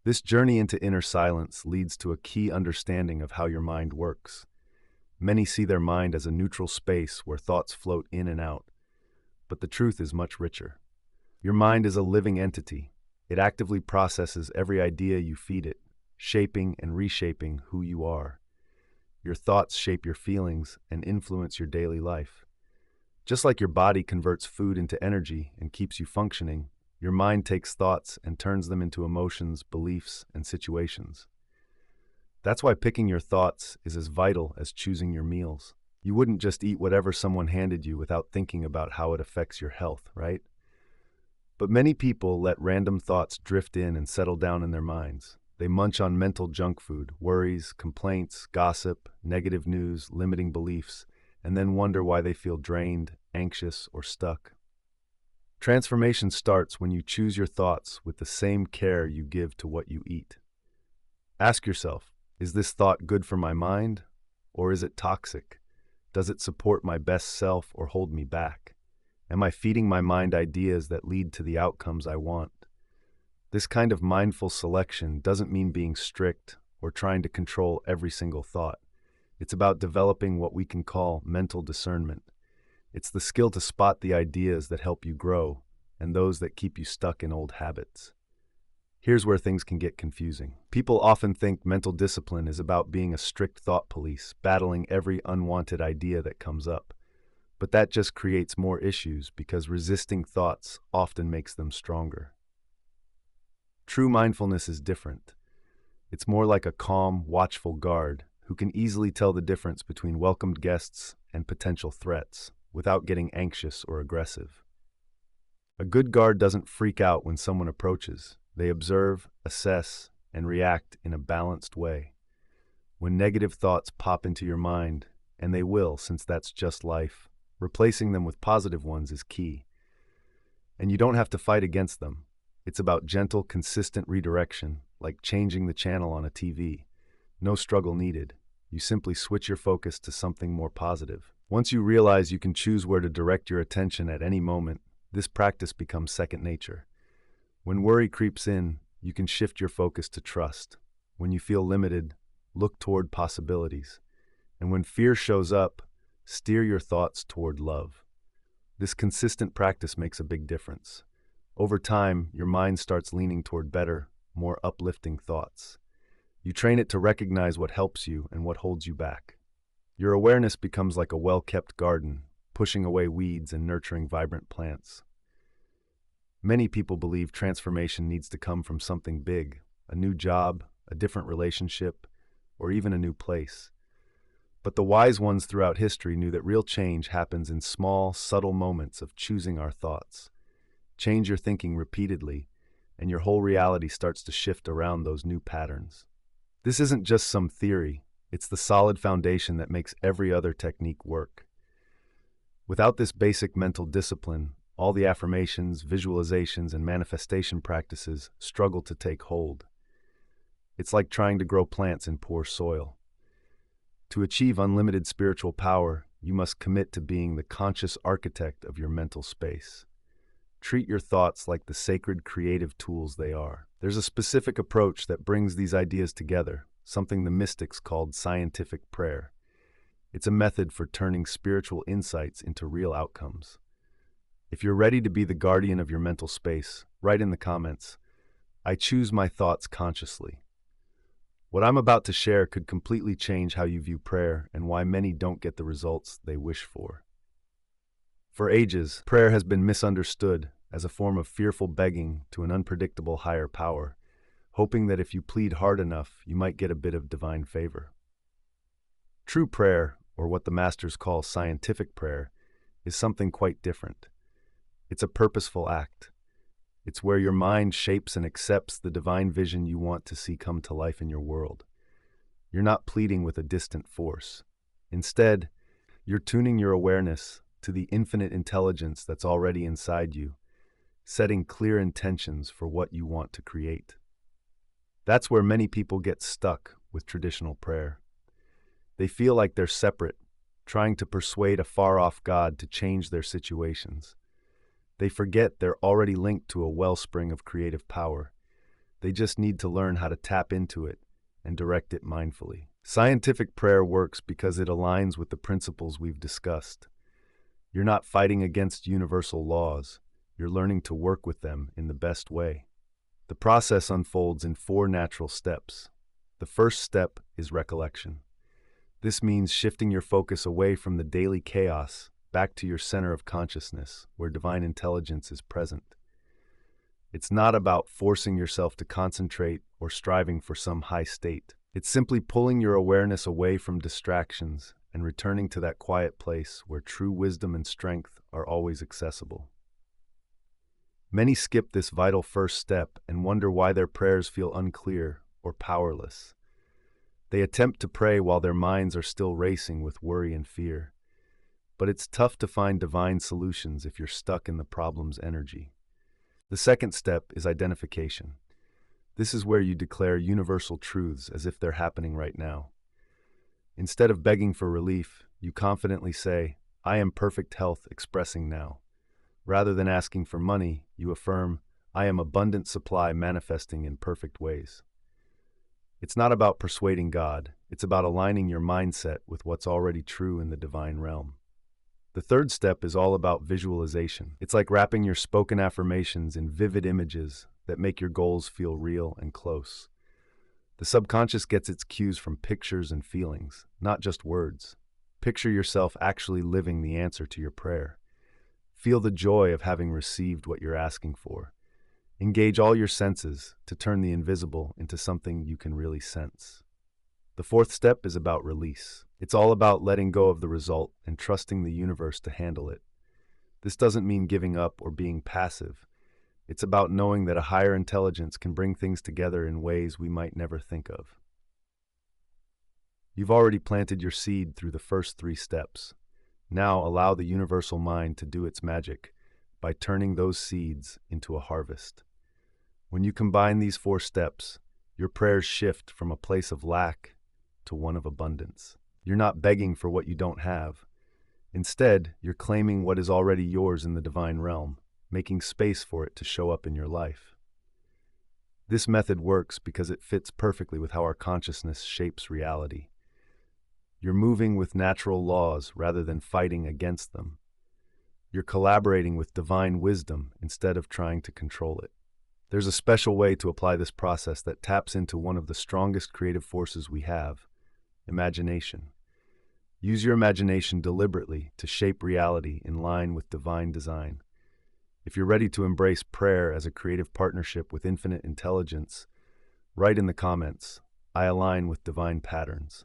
This journey into inner silence leads to a key understanding of how your mind works. Many see their mind as a neutral space where thoughts float in and out, but the truth is much richer. Your mind is a living entity. It actively processes every idea you feed it, shaping and reshaping who you are. Your thoughts shape your feelings and influence your daily life. Just like your body converts food into energy and keeps you functioning, your mind takes thoughts and turns them into emotions, beliefs, and situations. That's why picking your thoughts is as vital as choosing your meals. You wouldn't just eat whatever someone handed you without thinking about how it affects your health, right? But many people let random thoughts drift in and settle down in their minds. They munch on mental junk food, worries, complaints, gossip, negative news, limiting beliefs, and then wonder why they feel drained, anxious, or stuck. Transformation starts when you choose your thoughts with the same care you give to what you eat. Ask yourself, is this thought good for my mind, or is it toxic? Does it support my best self or hold me back? Am I feeding my mind ideas that lead to the outcomes I want? This kind of mindful selection doesn't mean being strict or trying to control every single thought. It's about developing what we can call mental discernment. It's the skill to spot the ideas that help you grow and those that keep you stuck in old habits. Here's where things can get confusing. People often think mental discipline is about being a strict thought police, battling every unwanted idea that comes up. But that just creates more issues because resisting thoughts often makes them stronger. True mindfulness is different. It's more like a calm, watchful guard who can easily tell the difference between welcomed guests and potential threats without getting anxious or aggressive. A good guard doesn't freak out when someone approaches. They observe, assess, and react in a balanced way. When negative thoughts pop into your mind, and they will since that's just life, replacing them with positive ones is key. And you don't have to fight against them. It's about gentle, consistent redirection, like changing the channel on a TV. No struggle needed. You simply switch your focus to something more positive. Once you realize you can choose where to direct your attention at any moment, this practice becomes second nature. When worry creeps in, you can shift your focus to trust. When you feel limited, look toward possibilities. And when fear shows up, steer your thoughts toward love. This consistent practice makes a big difference. Over time, your mind starts leaning toward better, more uplifting thoughts. You train it to recognize what helps you and what holds you back. Your awareness becomes like a well-kept garden, pushing away weeds and nurturing vibrant plants. Many people believe transformation needs to come from something big, a new job, a different relationship, or even a new place. But the wise ones throughout history knew that real change happens in small, subtle moments of choosing our thoughts. Change your thinking repeatedly, and your whole reality starts to shift around those new patterns. This isn't just some theory. It's the solid foundation that makes every other technique work. Without this basic mental discipline, all the affirmations, visualizations, and manifestation practices struggle to take hold. It's like trying to grow plants in poor soil. To achieve unlimited spiritual power, you must commit to being the conscious architect of your mental space. Treat your thoughts like the sacred creative tools they are. There's a specific approach that brings these ideas together, something the mystics called scientific prayer. It's a method for turning spiritual insights into real outcomes. If you're ready to be the guardian of your mental space, write in the comments, "I choose my thoughts consciously." What I'm about to share could completely change how you view prayer and why many don't get the results they wish for. For ages, prayer has been misunderstood as a form of fearful begging to an unpredictable higher power, hoping that if you plead hard enough, you might get a bit of divine favor. True prayer, or what the masters call scientific prayer, is something quite different. It's a purposeful act. It's where your mind shapes and accepts the divine vision you want to see come to life in your world. You're not pleading with a distant force. Instead, you're tuning your awareness to the infinite intelligence that's already inside you, setting clear intentions for what you want to create. That's where many people get stuck with traditional prayer. They feel like they're separate, trying to persuade a far-off God to change their situations. They forget they're already linked to a wellspring of creative power. They just need to learn how to tap into it and direct it mindfully. Scientific prayer works because it aligns with the principles we've discussed. You're not fighting against universal laws. You're learning to work with them in the best way. The process unfolds in 4 natural steps. The first step is recollection. This means shifting your focus away from the daily chaos back to your center of consciousness, where divine intelligence is present. It's not about forcing yourself to concentrate or striving for some high state. It's simply pulling your awareness away from distractions and returning to that quiet place where true wisdom and strength are always accessible. Many skip this vital first step and wonder why their prayers feel unclear or powerless. They attempt to pray while their minds are still racing with worry and fear. But it's tough to find divine solutions if you're stuck in the problem's energy. The second step is identification. This is where you declare universal truths as if they're happening right now. Instead of begging for relief, you confidently say, "I am perfect health expressing now." Rather than asking for money, you affirm, "I am abundant supply manifesting in perfect ways." It's not about persuading God, it's about aligning your mindset with what's already true in the divine realm. The third step is all about visualization. It's like wrapping your spoken affirmations in vivid images that make your goals feel real and close. The subconscious gets its cues from pictures and feelings, not just words. Picture yourself actually living the answer to your prayer. Feel the joy of having received what you're asking for. Engage all your senses to turn the invisible into something you can really sense. The fourth step is about release. It's all about letting go of the result and trusting the universe to handle it. This doesn't mean giving up or being passive. It's about knowing that a higher intelligence can bring things together in ways we might never think of. You've already planted your seed through the first 3 steps. Now allow the universal mind to do its magic by turning those seeds into a harvest. When you combine these 4 steps, your prayers shift from a place of lack to one of abundance. You're not begging for what you don't have. Instead, you're claiming what is already yours in the divine realm, making space for it to show up in your life. This method works because it fits perfectly with how our consciousness shapes reality. You're moving with natural laws rather than fighting against them. You're collaborating with divine wisdom instead of trying to control it. There's a special way to apply this process that taps into one of the strongest creative forces we have: imagination. Use your imagination deliberately to shape reality in line with divine design. If you're ready to embrace prayer as a creative partnership with infinite intelligence, write in the comments, "I align with divine patterns."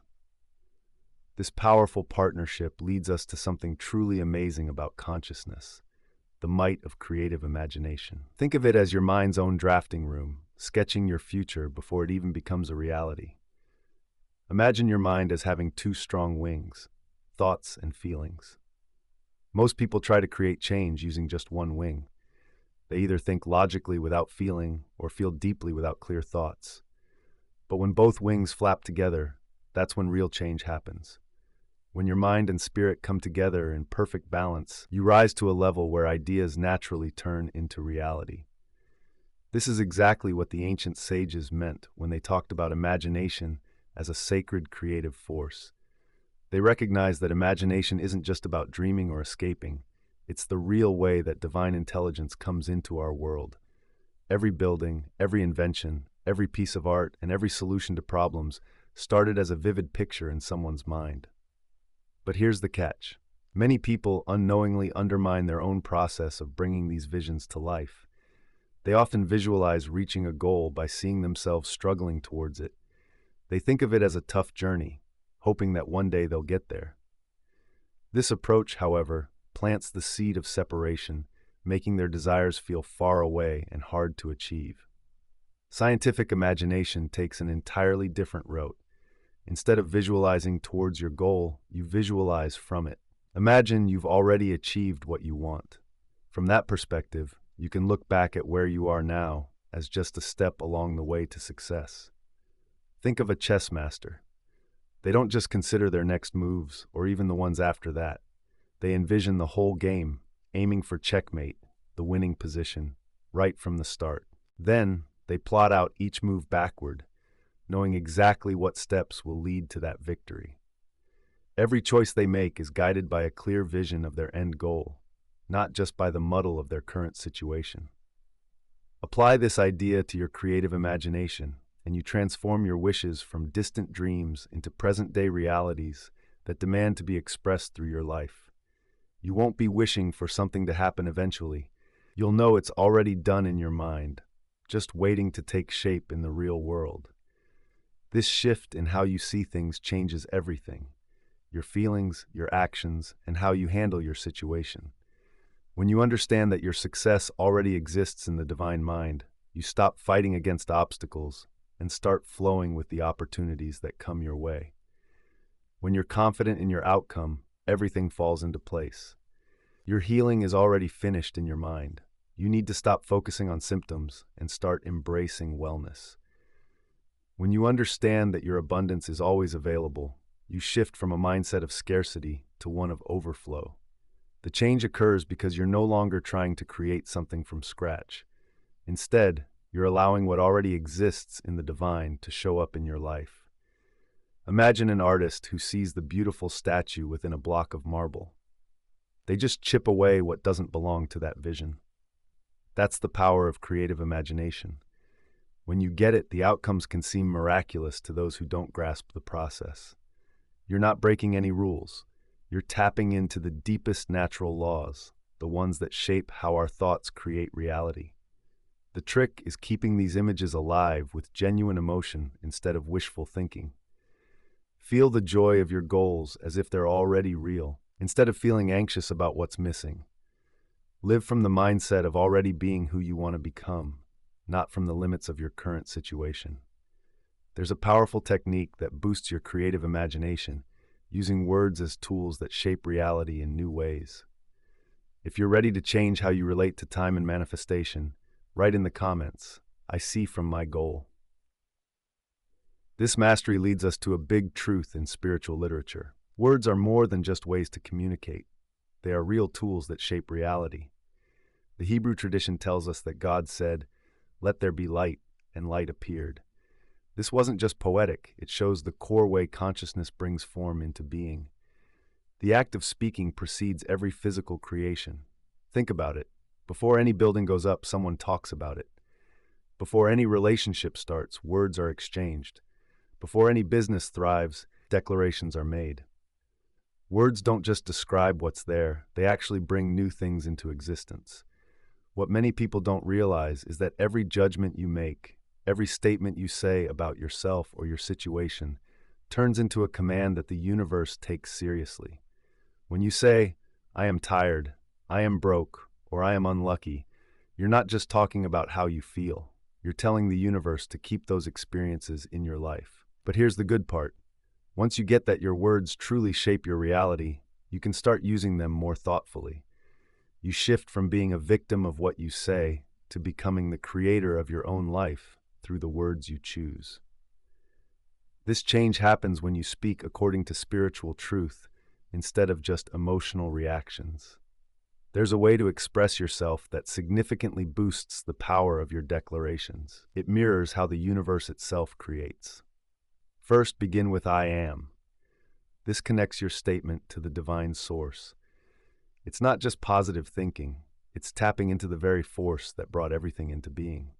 This powerful partnership leads us to something truly amazing about consciousness: the might of creative imagination. Think of it as your mind's own drafting room, sketching your future before it even becomes a reality. Imagine your mind as having 2 strong wings: thoughts and feelings. Most people try to create change using just one wing. They either think logically without feeling or feel deeply without clear thoughts. But when both wings flap together, that's when real change happens. When your mind and spirit come together in perfect balance, you rise to a level where ideas naturally turn into reality. This is exactly what the ancient sages meant when they talked about imagination as a sacred creative force. They recognized that imagination isn't just about dreaming or escaping. It's the real way that divine intelligence comes into our world. Every building, every invention, every piece of art, and every solution to problems started as a vivid picture in someone's mind. But here's the catch. Many people unknowingly undermine their own process of bringing these visions to life. They often visualize reaching a goal by seeing themselves struggling towards it. They think of it as a tough journey, hoping that one day they'll get there. This approach, however, plants the seed of separation, making their desires feel far away and hard to achieve. Scientific imagination takes an entirely different route. Instead of visualizing towards your goal, you visualize from it. Imagine you've already achieved what you want. From that perspective, you can look back at where you are now as just a step along the way to success. Think of a chess master. They don't just consider their next moves or even the ones after that. They envision the whole game, aiming for checkmate, the winning position, right from the start. Then, they plot out each move backward, knowing exactly what steps will lead to that victory. Every choice they make is guided by a clear vision of their end goal, not just by the muddle of their current situation. Apply this idea to your creative imagination, and you transform your wishes from distant dreams into present-day realities that demand to be expressed through your life. You won't be wishing for something to happen eventually. You'll know it's already done in your mind, just waiting to take shape in the real world. This shift in how you see things changes everything. your feelings, your actions, and how you handle your situation. When you understand that your success already exists in the divine mind, you stop fighting against obstacles and start flowing with the opportunities that come your way. When you're confident in your outcome, everything falls into place. Your healing is already finished in your mind. You need to stop focusing on symptoms and start embracing wellness. When you understand that your abundance is always available, you shift from a mindset of scarcity to one of overflow. The change occurs because you're no longer trying to create something from scratch. Instead, you're allowing what already exists in the divine to show up in your life. Imagine an artist who sees the beautiful statue within a block of marble. They just chip away what doesn't belong to that vision. That's the power of creative imagination. When you get it, the outcomes can seem miraculous to those who don't grasp the process. You're not breaking any rules. You're tapping into the deepest natural laws, the ones that shape how our thoughts create reality. The trick is keeping these images alive with genuine emotion instead of wishful thinking. Feel the joy of your goals as if they're already real, instead of feeling anxious about what's missing. Live from the mindset of already being who you want to become, not from the limits of your current situation. There's a powerful technique that boosts your creative imagination, using words as tools that shape reality in new ways. If you're ready to change how you relate to time and manifestation, write in the comments, "I see from my goal." This mastery leads us to a big truth in spiritual literature. Words are more than just ways to communicate. They are real tools that shape reality. The Hebrew tradition tells us that God said, "Let there be light," and light appeared. This wasn't just poetic, it shows the core way consciousness brings form into being. The act of speaking precedes every physical creation. Think about it. Before any building goes up, someone talks about it. Before any relationship starts, words are exchanged. Before any business thrives, declarations are made. Words don't just describe what's there, they actually bring new things into existence. What many people don't realize is that every judgment you make, every statement you say about yourself or your situation, turns into a command that the universe takes seriously. When you say, "I am tired," "I am broke," or "I am unlucky," you're not just talking about how you feel. You're telling the universe to keep those experiences in your life. But here's the good part. Once you get that your words truly shape your reality, you can start using them more thoughtfully. You shift from being a victim of what you say to becoming the creator of your own life through the words you choose. This change happens when you speak according to spiritual truth instead of just emotional reactions. There's a way to express yourself that significantly boosts the power of your declarations. It mirrors how the universe itself creates. First, begin with "I am." This connects your statement to the divine source. It's not just positive thinking, it's tapping into the very force that brought everything into being.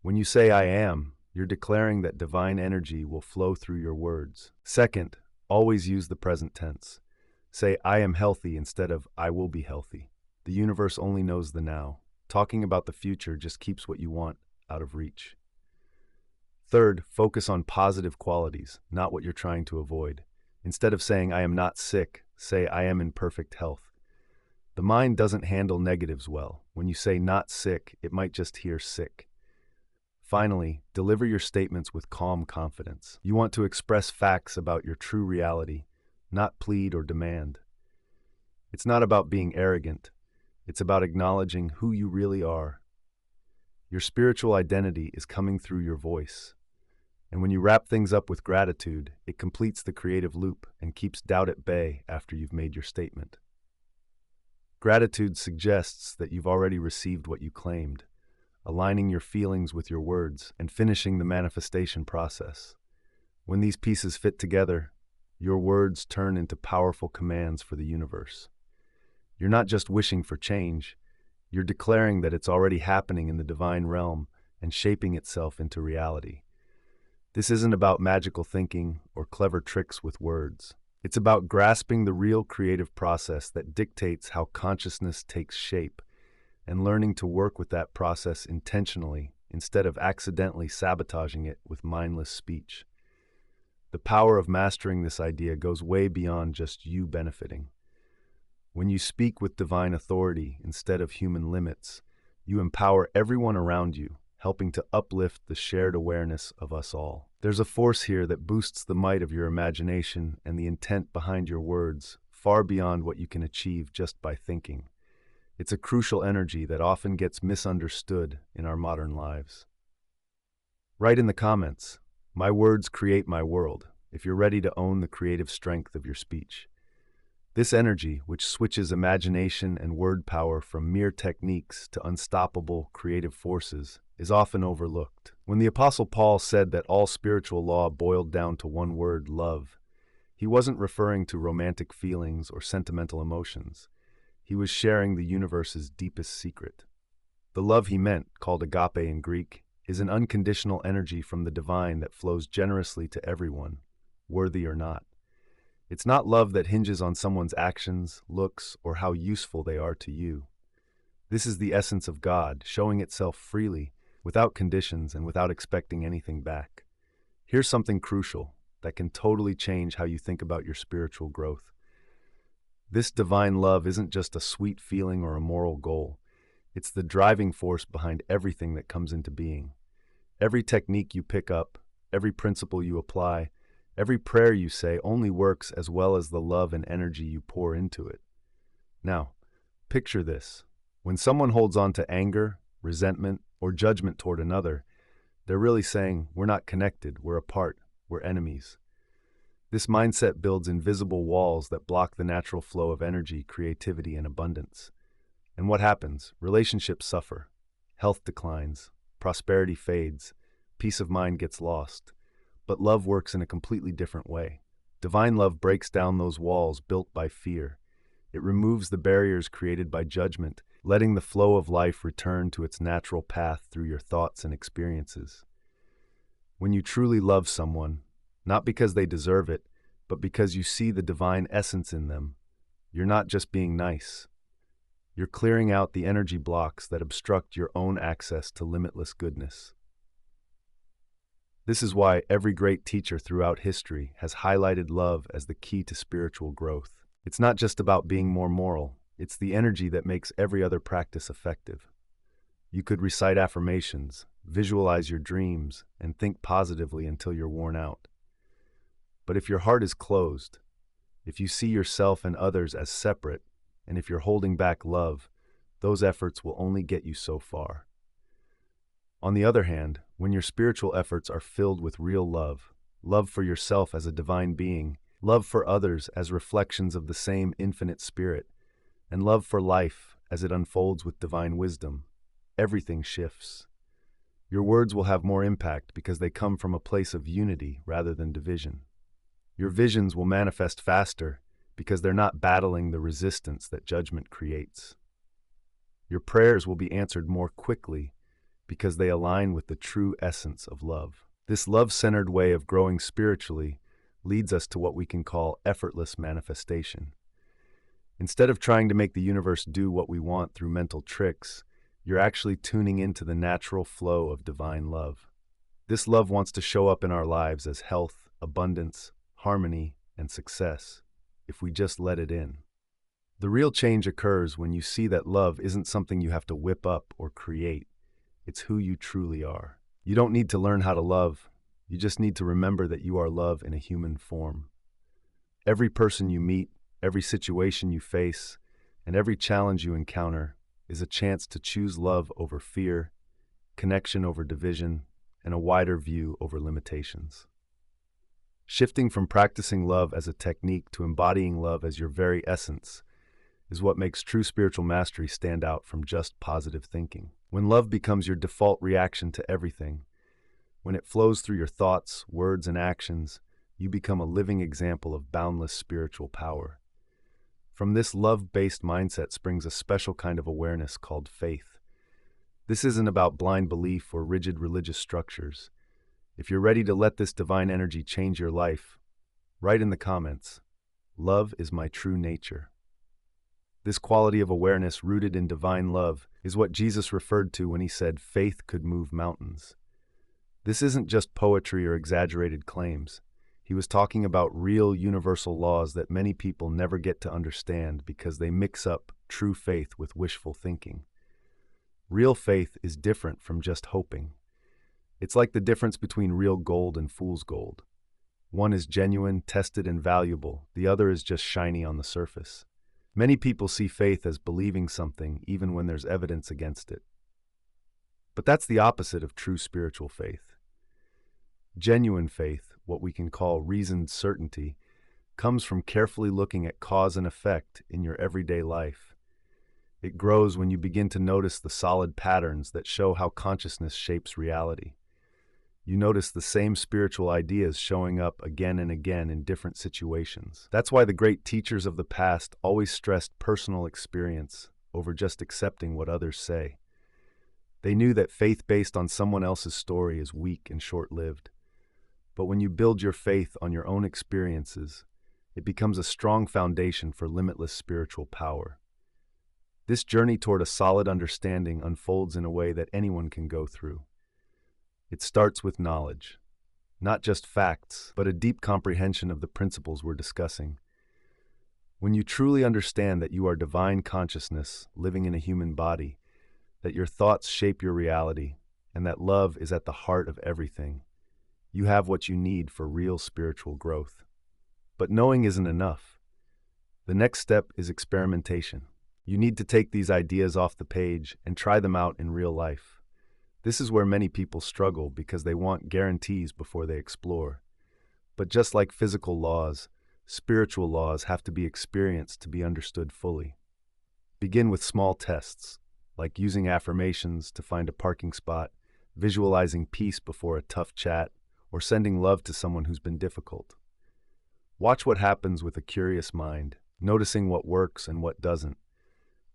When you say "I am," you're declaring that divine energy will flow through your words. Second, always use the present tense. Say "I am healthy" instead of "I will be healthy." The universe only knows the now. Talking about the future just keeps what you want out of reach. Third, focus on positive qualities, not what you're trying to avoid. Instead of saying "I am not sick," say "I am in perfect health." The mind doesn't handle negatives well. When you say "not sick," it might just hear "sick." Finally, deliver your statements with calm confidence. You want to express facts about your true reality, not plead or demand. It's not about being arrogant. It's about acknowledging who you really are. Your spiritual identity is coming through your voice. And when you wrap things up with gratitude, it completes the creative loop and keeps doubt at bay after you've made your statement. Gratitude suggests that you've already received what you claimed, aligning your feelings with your words and finishing the manifestation process. When these pieces fit together, your words turn into powerful commands for the universe. You're not just wishing for change, you're declaring that it's already happening in the divine realm and shaping itself into reality. This isn't about magical thinking or clever tricks with words. It's about grasping the real creative process that dictates how consciousness takes shape and learning to work with that process intentionally instead of accidentally sabotaging it with mindless speech. The power of mastering this idea goes way beyond just you benefiting. When you speak with divine authority instead of human limits, you empower everyone around you, helping to uplift the shared awareness of us all. There's a force here that boosts the might of your imagination and the intent behind your words far beyond what you can achieve just by thinking. It's a crucial energy that often gets misunderstood in our modern lives. Write in the comments, "My words create my world," if you're ready to own the creative strength of your speech. This energy, which switches imagination and word power from mere techniques to unstoppable creative forces, is often overlooked. When the Apostle Paul said that all spiritual law boiled down to one word, love, he wasn't referring to romantic feelings or sentimental emotions. He was sharing the universe's deepest secret. The love he meant, called agape in Greek, is an unconditional energy from the divine that flows generously to everyone, worthy or not. It's not love that hinges on someone's actions, looks, or how useful they are to you. This is the essence of God, showing itself freely, without conditions and without expecting anything back. Here's something crucial that can totally change how you think about your spiritual growth. This divine love isn't just a sweet feeling or a moral goal. It's the driving force behind everything that comes into being. Every technique you pick up, every principle you apply, every prayer you say only works as well as the love and energy you pour into it. Now, picture this. When someone holds on to anger, resentment, or judgment toward another, they're really saying, "We're not connected, we're apart, we're enemies." This mindset builds invisible walls that block the natural flow of energy, creativity, and abundance. And what happens? Relationships suffer, health declines, prosperity fades, peace of mind gets lost. But love works in a completely different way. Divine love breaks down those walls built by fear. It removes the barriers created by judgment, letting the flow of life return to its natural path through your thoughts and experiences. When you truly love someone, not because they deserve it, but because you see the divine essence in them, you're not just being nice. You're clearing out the energy blocks that obstruct your own access to limitless goodness. This is why every great teacher throughout history has highlighted love as the key to spiritual growth. It's not just about being more moral, it's the energy that makes every other practice effective. You could recite affirmations, visualize your dreams, and think positively until you're worn out. But if your heart is closed, if you see yourself and others as separate, and if you're holding back love, those efforts will only get you so far. On the other hand, when your spiritual efforts are filled with real love, love for yourself as a divine being, love for others as reflections of the same infinite spirit, and love for life as it unfolds with divine wisdom, everything shifts. Your words will have more impact because they come from a place of unity rather than division. Your visions will manifest faster because they're not battling the resistance that judgment creates. Your prayers will be answered more quickly because they align with the true essence of love. This love-centered way of growing spiritually leads us to what we can call effortless manifestation. Instead of trying to make the universe do what we want through mental tricks, you're actually tuning into the natural flow of divine love. This love wants to show up in our lives as health, abundance, harmony, and success, if we just let it in. The real change occurs when you see that love isn't something you have to whip up or create. It's who you truly are. You don't need to learn how to love. You just need to remember that you are love in a human form. Every person you meet, every situation you face, and every challenge you encounter is a chance to choose love over fear, connection over division, and a wider view over limitations. Shifting from practicing love as a technique to embodying love as your very essence is what makes true spiritual mastery stand out from just positive thinking. When love becomes your default reaction to everything, when it flows through your thoughts, words, and actions, you become a living example of boundless spiritual power. From this love-based mindset springs a special kind of awareness called faith. This isn't about blind belief or rigid religious structures. If you're ready to let this divine energy change your life, write in the comments, "Love is my true nature." This quality of awareness rooted in divine love is what Jesus referred to when he said faith could move mountains. This isn't just poetry or exaggerated claims. He was talking about real universal laws that many people never get to understand because they mix up true faith with wishful thinking. Real faith is different from just hoping. It's like the difference between real gold and fool's gold. One is genuine, tested, and valuable. The other is just shiny on the surface. Many people see faith as believing something even when there's evidence against it. But that's the opposite of true spiritual faith. Genuine faith, what we can call reasoned certainty, comes from carefully looking at cause and effect in your everyday life. It grows when you begin to notice the solid patterns that show how consciousness shapes reality. You notice the same spiritual ideas showing up again and again in different situations. That's why the great teachers of the past always stressed personal experience over just accepting what others say. They knew that faith based on someone else's story is weak and short-lived. But when you build your faith on your own experiences, it becomes a strong foundation for limitless spiritual power. This journey toward a solid understanding unfolds in a way that anyone can go through. It starts with knowledge, not just facts, but a deep comprehension of the principles we're discussing. When you truly understand that you are divine consciousness living in a human body, that your thoughts shape your reality, and that love is at the heart of everything, you have what you need for real spiritual growth. But knowing isn't enough. The next step is experimentation. You need to take these ideas off the page and try them out in real life. This is where many people struggle because they want guarantees before they explore. But just like physical laws, spiritual laws have to be experienced to be understood fully. Begin with small tests, like using affirmations to find a parking spot, visualizing peace before a tough chat, or sending love to someone who's been difficult. Watch what happens with a curious mind, noticing what works and what doesn't.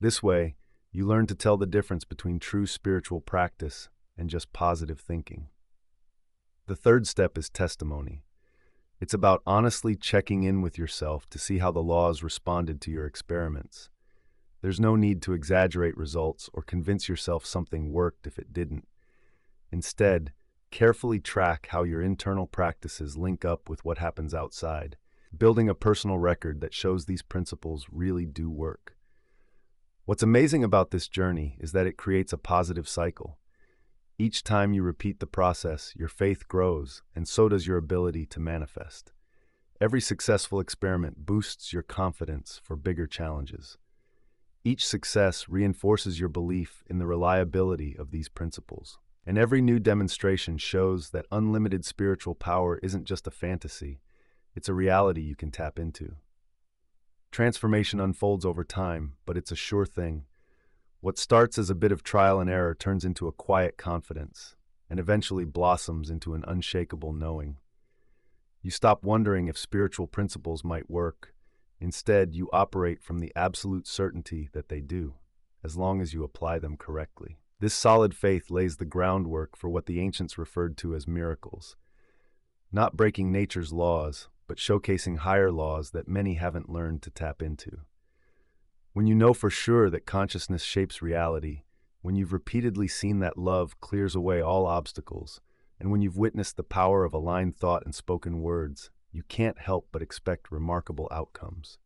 This way, you learn to tell the difference between true spiritual practice and just positive thinking. The third step is testimony. It's about honestly checking in with yourself to see how the laws responded to your experiments. There's no need to exaggerate results or convince yourself something worked if it didn't. Instead, carefully track how your internal practices link up with what happens outside, building a personal record that shows these principles really do work. What's amazing about this journey is that it creates a positive cycle. Each time you repeat the process, your faith grows, and so does your ability to manifest. Every successful experiment boosts your confidence for bigger challenges. Each success reinforces your belief in the reliability of these principles. And every new demonstration shows that unlimited spiritual power isn't just a fantasy, it's a reality you can tap into. Transformation unfolds over time, but it's a sure thing. What starts as a bit of trial and error turns into a quiet confidence, and eventually blossoms into an unshakable knowing. You stop wondering if spiritual principles might work. Instead, you operate from the absolute certainty that they do, as long as you apply them correctly. This solid faith lays the groundwork for what the ancients referred to as miracles. Not breaking nature's laws, but showcasing higher laws that many haven't learned to tap into. When you know for sure that consciousness shapes reality, when you've repeatedly seen that love clears away all obstacles, and when you've witnessed the power of aligned thought and spoken words, you can't help but expect remarkable outcomes.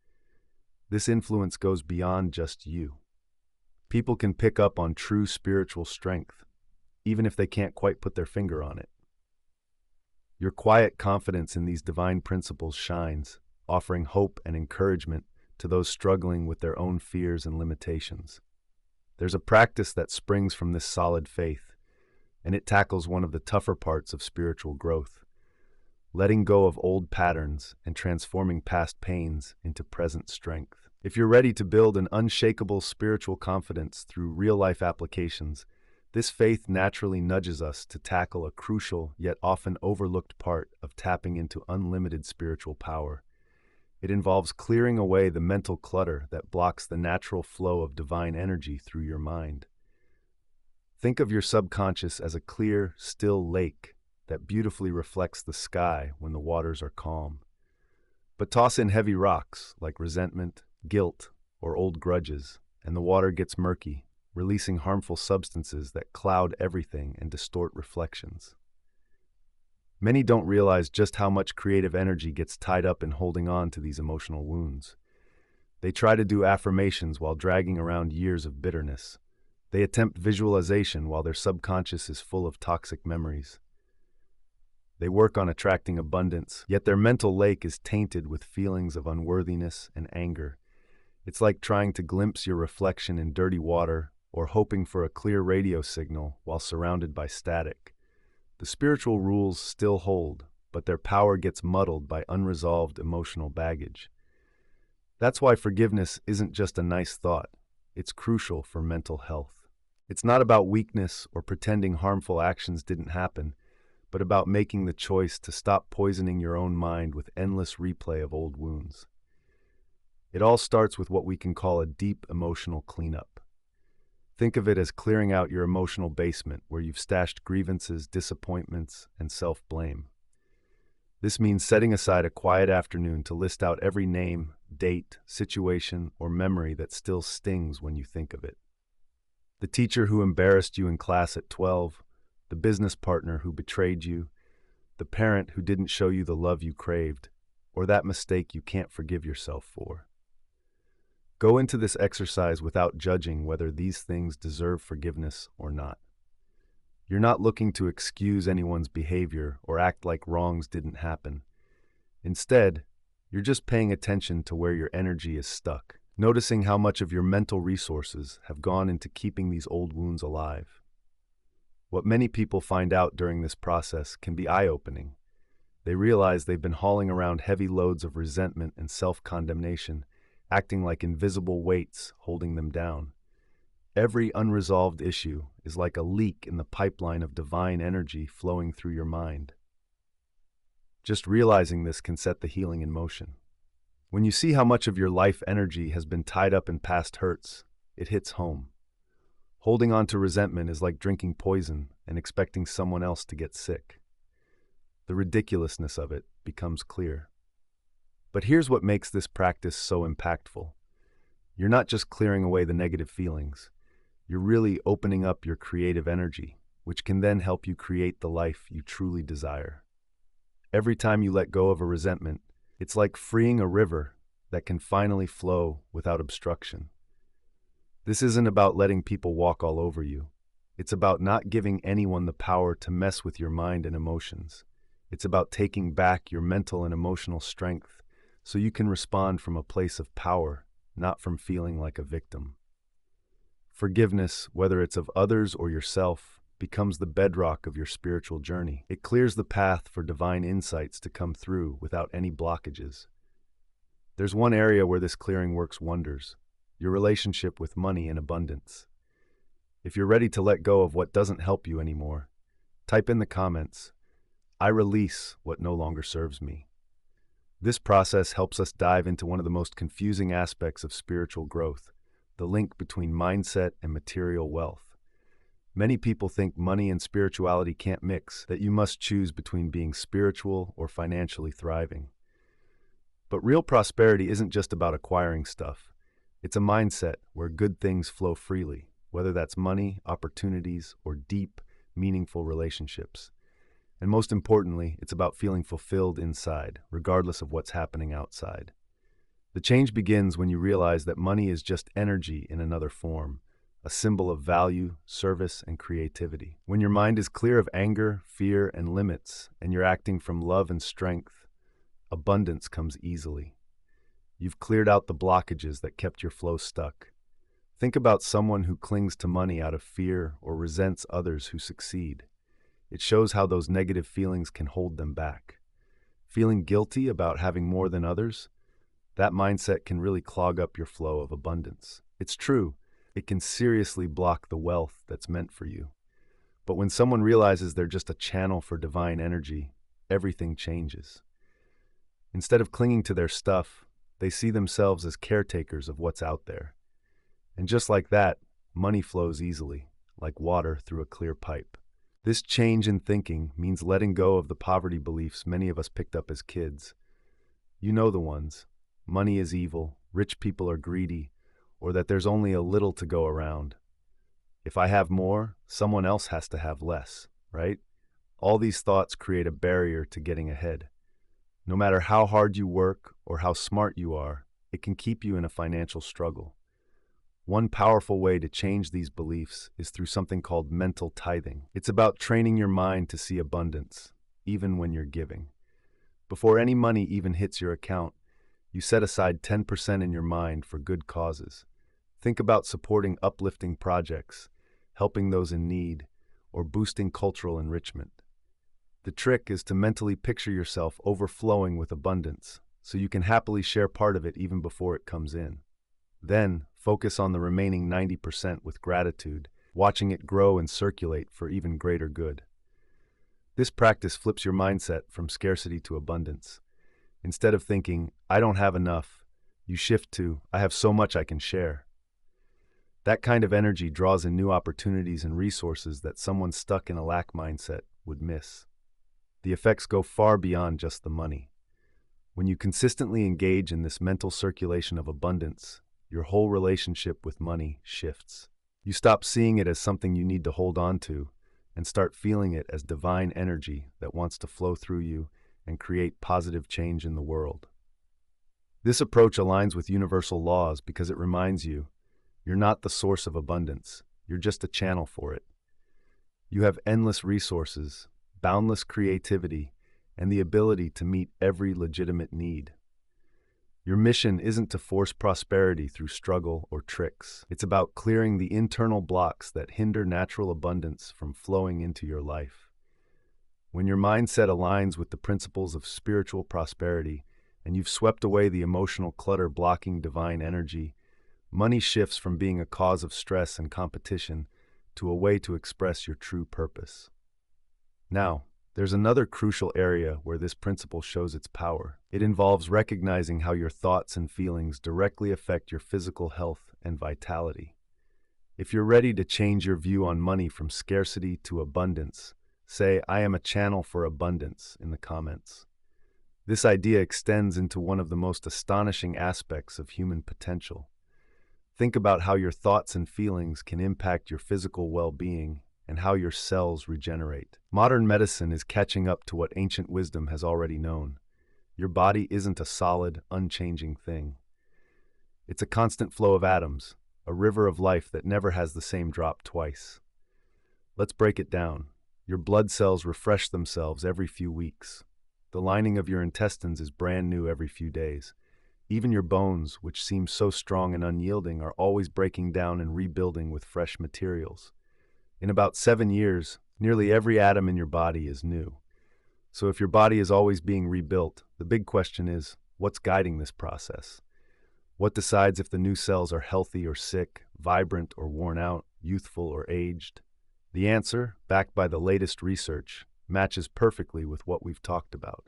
This influence goes beyond just you. People can pick up on true spiritual strength, even if they can't quite put their finger on it. Your quiet confidence in these divine principles shines, offering hope and encouragement to those struggling with their own fears and limitations. There's a practice that springs from this solid faith, and it tackles one of the tougher parts of spiritual growth, letting go of old patterns and transforming past pains into present strength. If you're ready to build an unshakable spiritual confidence through real-life applications, this faith naturally nudges us to tackle a crucial yet often overlooked part of tapping into unlimited spiritual power. It involves clearing away the mental clutter that blocks the natural flow of divine energy through your mind. Think of your subconscious as a clear, still lake that beautifully reflects the sky when the waters are calm. But toss in heavy rocks like resentment, guilt, or old grudges, and the water gets murky, releasing harmful substances that cloud everything and distort reflections. Many don't realize just how much creative energy gets tied up in holding on to these emotional wounds. They try to do affirmations while dragging around years of bitterness. They attempt visualization while their subconscious is full of toxic memories. They work on attracting abundance, yet their mental lake is tainted with feelings of unworthiness and anger. It's like trying to glimpse your reflection in dirty water or hoping for a clear radio signal while surrounded by static. The spiritual rules still hold, but their power gets muddled by unresolved emotional baggage. That's why forgiveness isn't just a nice thought, it's crucial for mental health. It's not about weakness or pretending harmful actions didn't happen, but about making the choice to stop poisoning your own mind with endless replay of old wounds. It all starts with what we can call a deep emotional cleanup. Think of it as clearing out your emotional basement where you've stashed grievances, disappointments, and self-blame. This means setting aside a quiet afternoon to list out every name, date, situation, or memory that still stings when you think of it. The teacher who embarrassed you in class at 12, the business partner who betrayed you, the parent who didn't show you the love you craved, or that mistake you can't forgive yourself for. Go into this exercise without judging whether these things deserve forgiveness or not. You're not looking to excuse anyone's behavior or act like wrongs didn't happen. Instead, you're just paying attention to where your energy is stuck, noticing how much of your mental resources have gone into keeping these old wounds alive. What many people find out during this process can be eye-opening. They realize they've been hauling around heavy loads of resentment and self-condemnation, acting like invisible weights holding them down. Every unresolved issue is like a leak in the pipeline of divine energy flowing through your mind. Just realizing this can set the healing in motion. When you see how much of your life energy has been tied up in past hurts, it hits home. Holding on to resentment is like drinking poison and expecting someone else to get sick. The ridiculousness of it becomes clear. But here's what makes this practice so impactful. You're not just clearing away the negative feelings. You're really opening up your creative energy, which can then help you create the life you truly desire. Every time you let go of a resentment, it's like freeing a river that can finally flow without obstruction. This isn't about letting people walk all over you. It's about not giving anyone the power to mess with your mind and emotions. It's about taking back your mental and emotional strength so you can respond from a place of power, not from feeling like a victim. Forgiveness, whether it's of others or yourself, becomes the bedrock of your spiritual journey. It clears the path for divine insights to come through without any blockages. There's one area where this clearing works wonders: your relationship with money and abundance. If you're ready to let go of what doesn't help you anymore, type in the comments, "I release what no longer serves me." This process helps us dive into one of the most confusing aspects of spiritual growth: the link between mindset and material wealth. Many people think money and spirituality can't mix, that you must choose between being spiritual or financially thriving. But real prosperity isn't just about acquiring stuff. It's a mindset where good things flow freely, whether that's money, opportunities, or deep, meaningful relationships. And most importantly, it's about feeling fulfilled inside, regardless of what's happening outside. The change begins when you realize that money is just energy in another form, a symbol of value, service, and creativity. When your mind is clear of anger, fear, and limits, and you're acting from love and strength, abundance comes easily. You've cleared out the blockages that kept your flow stuck. Think about someone who clings to money out of fear or resents others who succeed. It shows how those negative feelings can hold them back. Feeling guilty about having more than others? That mindset can really clog up your flow of abundance. It's true, it can seriously block the wealth that's meant for you. But when someone realizes they're just a channel for divine energy, everything changes. Instead of clinging to their stuff, they see themselves as caretakers of what's out there. And just like that, money flows easily, like water through a clear pipe. This change in thinking means letting go of the poverty beliefs many of us picked up as kids. You know the ones. Money is evil, rich people are greedy, or that there's only a little to go around. If I have more, someone else has to have less, right? All these thoughts create a barrier to getting ahead. No matter how hard you work or how smart you are, it can keep you in a financial struggle. One powerful way to change these beliefs is through something called mental tithing. It's about training your mind to see abundance, even when you're giving. Before any money even hits your account, you set aside 10% in your mind for good causes. Think about supporting uplifting projects, helping those in need, or boosting cultural enrichment. The trick is to mentally picture yourself overflowing with abundance, so you can happily share part of it even before it comes in. Then, focus on the remaining 90% with gratitude, watching it grow and circulate for even greater good. This practice flips your mindset from scarcity to abundance. Instead of thinking, I don't have enough, you shift to, I have so much I can share. That kind of energy draws in new opportunities and resources that someone stuck in a lack mindset would miss. The effects go far beyond just the money. When you consistently engage in this mental circulation of abundance, your whole relationship with money shifts. You stop seeing it as something you need to hold on to and start feeling it as divine energy that wants to flow through you and create positive change in the world. This approach aligns with universal laws because it reminds you, you're not the source of abundance, you're just a channel for it. You have endless resources, boundless creativity, and the ability to meet every legitimate need. Your mission isn't to force prosperity through struggle or tricks. It's about clearing the internal blocks that hinder natural abundance from flowing into your life. When your mindset aligns with the principles of spiritual prosperity and you've swept away the emotional clutter blocking divine energy, money shifts from being a cause of stress and competition to a way to express your true purpose. Now, there's another crucial area where this principle shows its power. It involves recognizing how your thoughts and feelings directly affect your physical health and vitality. If you're ready to change your view on money from scarcity to abundance, say, I am a channel for abundance in the comments. This idea extends into one of the most astonishing aspects of human potential. Think about how your thoughts and feelings can impact your physical well-being and how your cells regenerate. Modern medicine is catching up to what ancient wisdom has already known. Your body isn't a solid, unchanging thing. It's a constant flow of atoms, a river of life that never has the same drop twice. Let's break it down. Your blood cells refresh themselves every few weeks. The lining of your intestines is brand new every few days. Even your bones, which seem so strong and unyielding, are always breaking down and rebuilding with fresh materials. In about 7 years, nearly every atom in your body is new. So if your body is always being rebuilt, the big question is, what's guiding this process? What decides if the new cells are healthy or sick, vibrant or worn out, youthful or aged? The answer, backed by the latest research, matches perfectly with what we've talked about.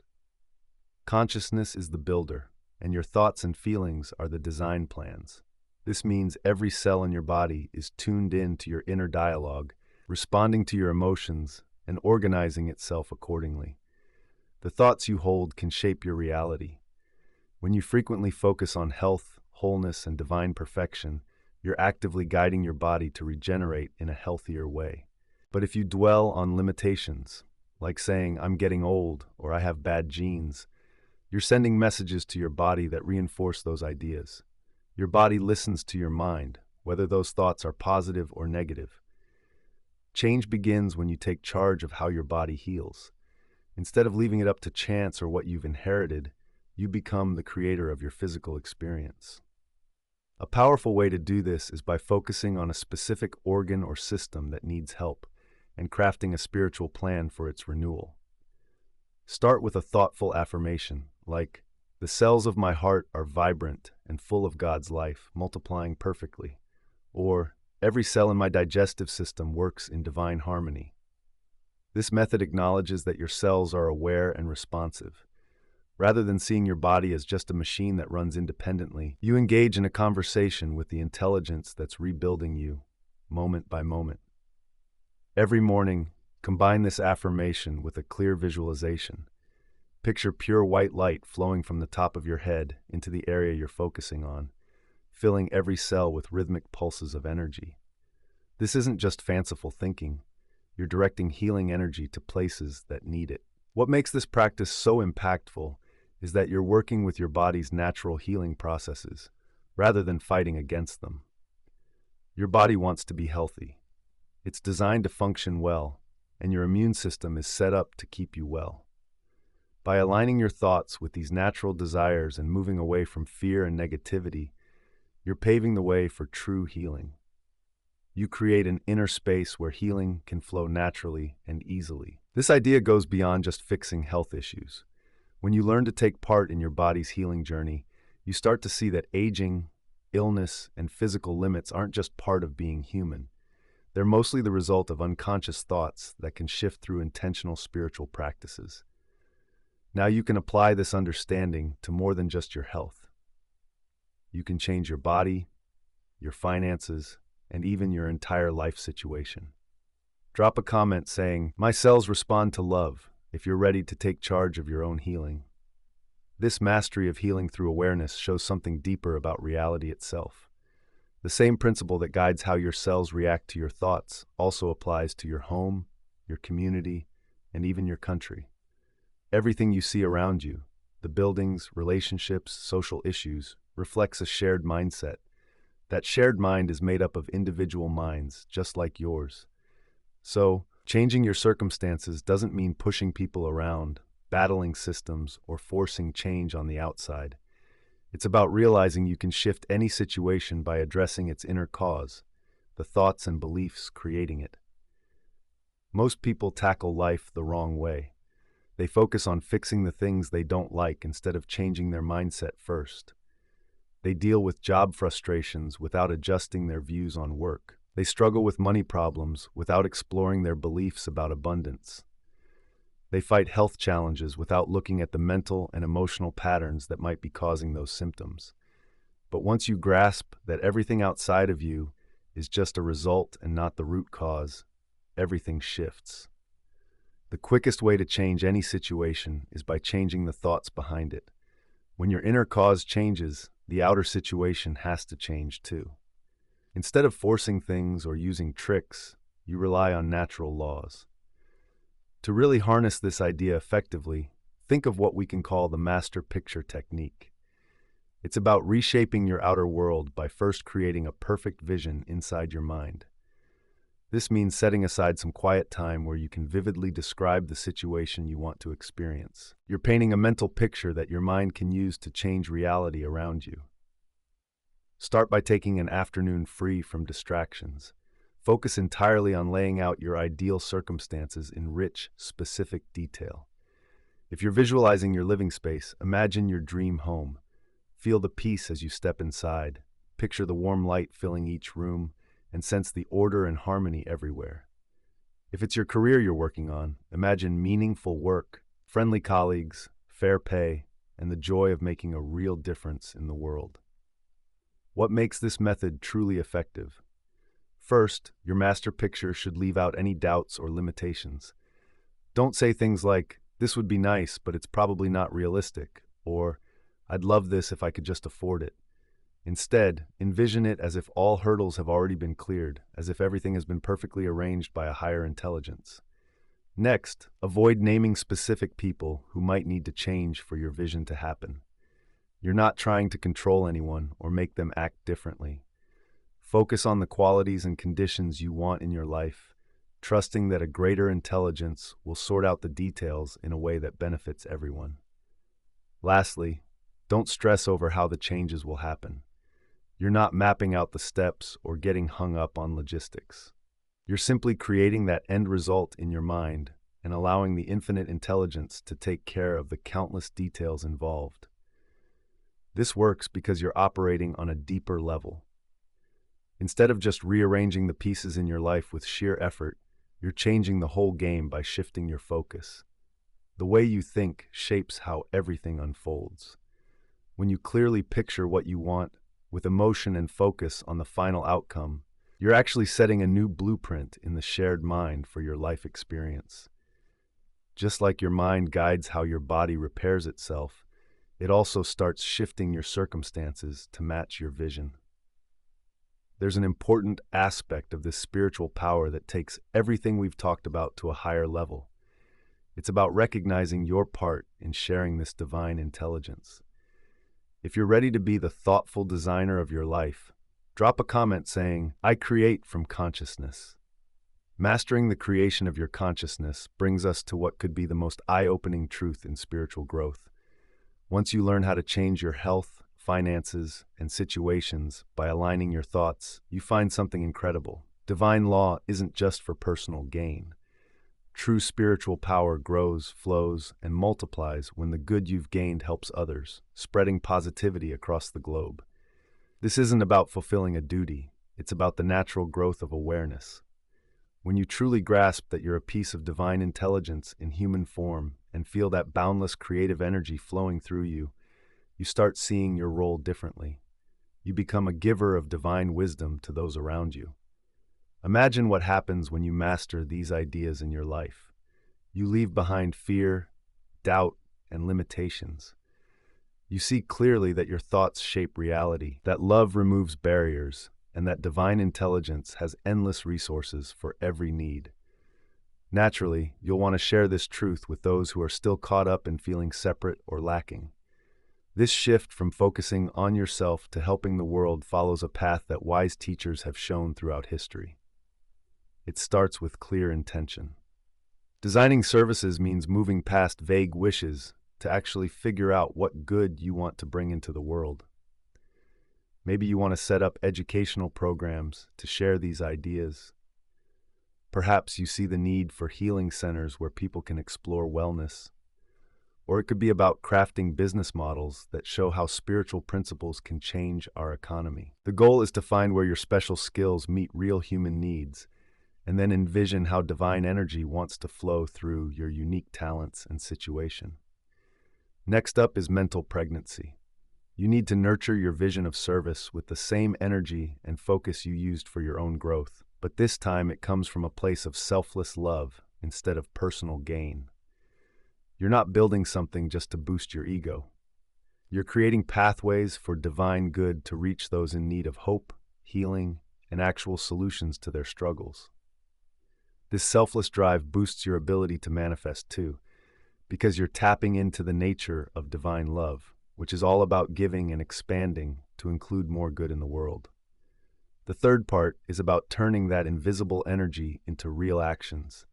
Consciousness is the builder, and your thoughts and feelings are the design plans. This means every cell in your body is tuned in to your inner dialogue, responding to your emotions and organizing itself accordingly. The thoughts you hold can shape your reality. When you frequently focus on health, wholeness, and divine perfection, you're actively guiding your body to regenerate in a healthier way. But if you dwell on limitations, like saying, I'm getting old or I have bad genes, you're sending messages to your body that reinforce those ideas. Your body listens to your mind, whether those thoughts are positive or negative. Change begins when you take charge of how your body heals. Instead of leaving it up to chance or what you've inherited, you become the creator of your physical experience. A powerful way to do this is by focusing on a specific organ or system that needs help and crafting a spiritual plan for its renewal. Start with a thoughtful affirmation, like, the cells of my heart are vibrant and full of God's life, multiplying perfectly. Or, every cell in my digestive system works in divine harmony. This method acknowledges that your cells are aware and responsive. Rather than seeing your body as just a machine that runs independently, you engage in a conversation with the intelligence that's rebuilding you, moment by moment. Every morning, combine this affirmation with a clear visualization. Picture pure white light flowing from the top of your head into the area you're focusing on, filling every cell with rhythmic pulses of energy. This isn't just fanciful thinking. you're directing healing energy to places that need it. What makes this practice so impactful is that you're working with your body's natural healing processes, rather than fighting against them. Your body wants to be healthy. It's designed to function well, and your immune system is set up to keep you well. By aligning your thoughts with these natural desires and moving away from fear and negativity, you're paving the way for true healing. You create an inner space where healing can flow naturally and easily. This idea goes beyond just fixing health issues. When you learn to take part in your body's healing journey, you start to see that aging, illness, and physical limits aren't just part of being human. They're mostly the result of unconscious thoughts that can shift through intentional spiritual practices. Now you can apply this understanding to more than just your health. You can change your body, your finances, and even your entire life situation. Drop a comment saying, "My cells respond to love," if you're ready to take charge of your own healing. This mastery of healing through awareness shows something deeper about reality itself. The same principle that guides how your cells react to your thoughts also applies to your home, your community, and even your country. Everything you see around you, the buildings, relationships, social issues, reflects a shared mindset. That shared mind is made up of individual minds, just like yours. So, changing your circumstances doesn't mean pushing people around, battling systems, or forcing change on the outside. It's about realizing you can shift any situation by addressing its inner cause, the thoughts and beliefs creating it. Most people tackle life the wrong way. They focus on fixing the things they don't like instead of changing their mindset first. They deal with job frustrations without adjusting their views on work. They struggle with money problems without exploring their beliefs about abundance. They fight health challenges without looking at the mental and emotional patterns that might be causing those symptoms. But once you grasp that everything outside of you is just a result and not the root cause, everything shifts. The quickest way to change any situation is by changing the thoughts behind it. When your inner cause changes, the outer situation has to change too. Instead of forcing things or using tricks, you rely on natural laws. To really harness this idea effectively, think of what we can call the master picture technique. It's about reshaping your outer world by first creating a perfect vision inside your mind. This means setting aside some quiet time where you can vividly describe the situation you want to experience. You're painting a mental picture that your mind can use to change reality around you. Start by taking an afternoon free from distractions. Focus entirely on laying out your ideal circumstances in rich, specific detail. If you're visualizing your living space, imagine your dream home. Feel the peace as you step inside. Picture the warm light filling each room, and sense the order and harmony everywhere. If it's your career you're working on, imagine meaningful work, friendly colleagues, fair pay, and the joy of making a real difference in the world. What makes this method truly effective? First, your master picture should leave out any doubts or limitations. Don't say things like, "This would be nice, but it's probably not realistic," or "I'd love this if I could just afford it." Instead, envision it as if all hurdles have already been cleared, as if everything has been perfectly arranged by a higher intelligence. Next, avoid naming specific people who might need to change for your vision to happen. You're not trying to control anyone or make them act differently. Focus on the qualities and conditions you want in your life, trusting that a greater intelligence will sort out the details in a way that benefits everyone. Lastly, don't stress over how the changes will happen. You're not mapping out the steps or getting hung up on logistics. You're simply creating that end result in your mind and allowing the infinite intelligence to take care of the countless details involved. This works because you're operating on a deeper level. Instead of just rearranging the pieces in your life with sheer effort, you're changing the whole game by shifting your focus. The way you think shapes how everything unfolds. When you clearly picture what you want, with emotion and focus on the final outcome, you're actually setting a new blueprint in the shared mind for your life experience. Just like your mind guides how your body repairs itself, it also starts shifting your circumstances to match your vision. there's an important aspect of this spiritual power that takes everything we've talked about to a higher level. It's about recognizing your part in sharing this divine intelligence. If you're ready to be the thoughtful designer of your life, drop a comment saying, "I create from consciousness." Mastering the creation of your consciousness brings us to what could be the most eye-opening truth in spiritual growth. Once you learn how to change your health, finances, and situations by aligning your thoughts, you find something incredible. Divine law isn't just for personal gain. True spiritual power grows, flows, and multiplies when the good you've gained helps others, spreading positivity across the globe. This isn't about fulfilling a duty, it's about the natural growth of awareness. When you truly grasp that you're a piece of divine intelligence in human form and feel that boundless creative energy flowing through you, you start seeing your role differently. You become a giver of divine wisdom to those around you. Imagine what happens when you master these ideas in your life. You leave behind fear, doubt, and limitations. You see clearly that your thoughts shape reality, that love removes barriers, and that divine intelligence has endless resources for every need. Naturally, you'll want to share this truth with those who are still caught up in feeling separate or lacking. This shift from focusing on yourself to helping the world follows a path that wise teachers have shown throughout history. It starts with clear intention. Designing services means moving past vague wishes to actually figure out what good you want to bring into the world. Maybe you want to set up educational programs to share these ideas. Perhaps you see the need for healing centers where people can explore wellness. Or it could be about crafting business models that show how spiritual principles can change our economy. The goal is to find where your special skills meet real human needs, and then envision how divine energy wants to flow through your unique talents and situation. Next up is mental pregnancy. You need to nurture your vision of service with the same energy and focus you used for your own growth, but this time it comes from a place of selfless love instead of personal gain. You're not building something just to boost your ego. You're creating pathways for divine good to reach those in need of hope, healing, and actual solutions to their struggles. This selfless drive boosts your ability to manifest too, because you're tapping into the nature of divine love, which is all about giving and expanding to include more good in the world. The third part is about turning that invisible energy into real actions.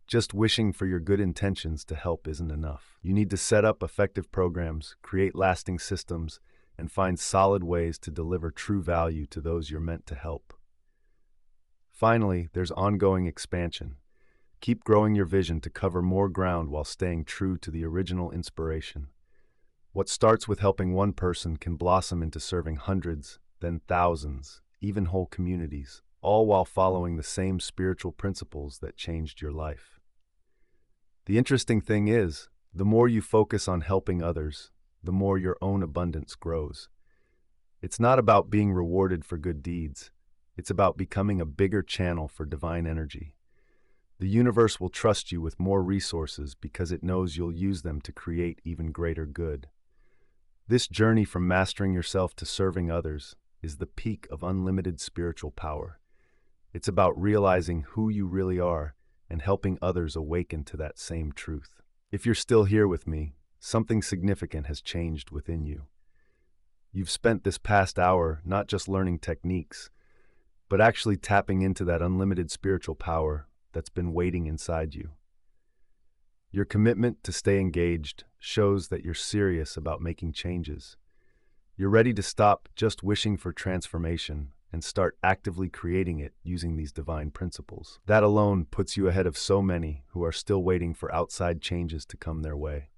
Just wishing for your good intentions to help isn't enough. You need to set up effective programs, create lasting systems, and find solid ways to deliver true value to those you're meant to help. Finally, there's ongoing expansion. Keep growing your vision to cover more ground while staying true to the original inspiration. What starts with helping one person can blossom into serving hundreds, then thousands, even whole communities, all while following the same spiritual principles that changed your life. The interesting thing is, the more you focus on helping others, the more your own abundance grows. It's not about being rewarded for good deeds. It's about becoming a bigger channel for divine energy. The universe will trust you with more resources because it knows you'll use them to create even greater good. This journey from mastering yourself to serving others is the peak of unlimited spiritual power. It's about realizing who you really are and helping others awaken to that same truth. If you're still here with me, something significant has changed within you. You've spent this past hour not just learning techniques, but actually tapping into that unlimited spiritual power that's been waiting inside you. Your commitment to stay engaged shows that you're serious about making changes. You're ready to stop just wishing for transformation and start actively creating it using these divine principles. That alone puts you ahead of so many who are still waiting for outside changes to come their way.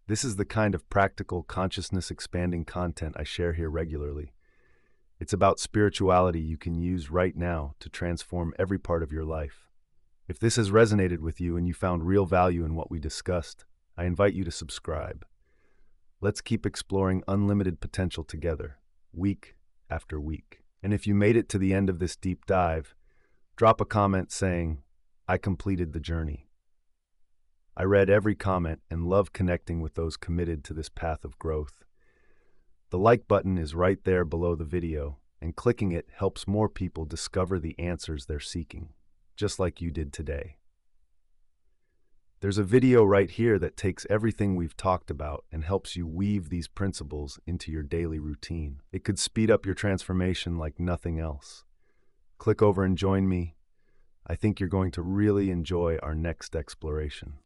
This is the kind of practical, consciousness-expanding content I share here regularly. It's about spirituality you can use right now to transform every part of your life. If this has resonated with you and you found real value in what we discussed, I invite you to subscribe. Let's keep exploring unlimited potential together, week after week. And if you made it to the end of this deep dive, drop a comment saying, "I completed the journey." I read every comment and love connecting with those committed to this path of growth. The like button is right there below the video, and clicking it helps more people discover the answers they're seeking, just like you did today. There's a video right here that takes everything we've talked about and helps you weave these principles into your daily routine. It could speed up your transformation like nothing else. Click over and join me. I think you're going to really enjoy our next exploration.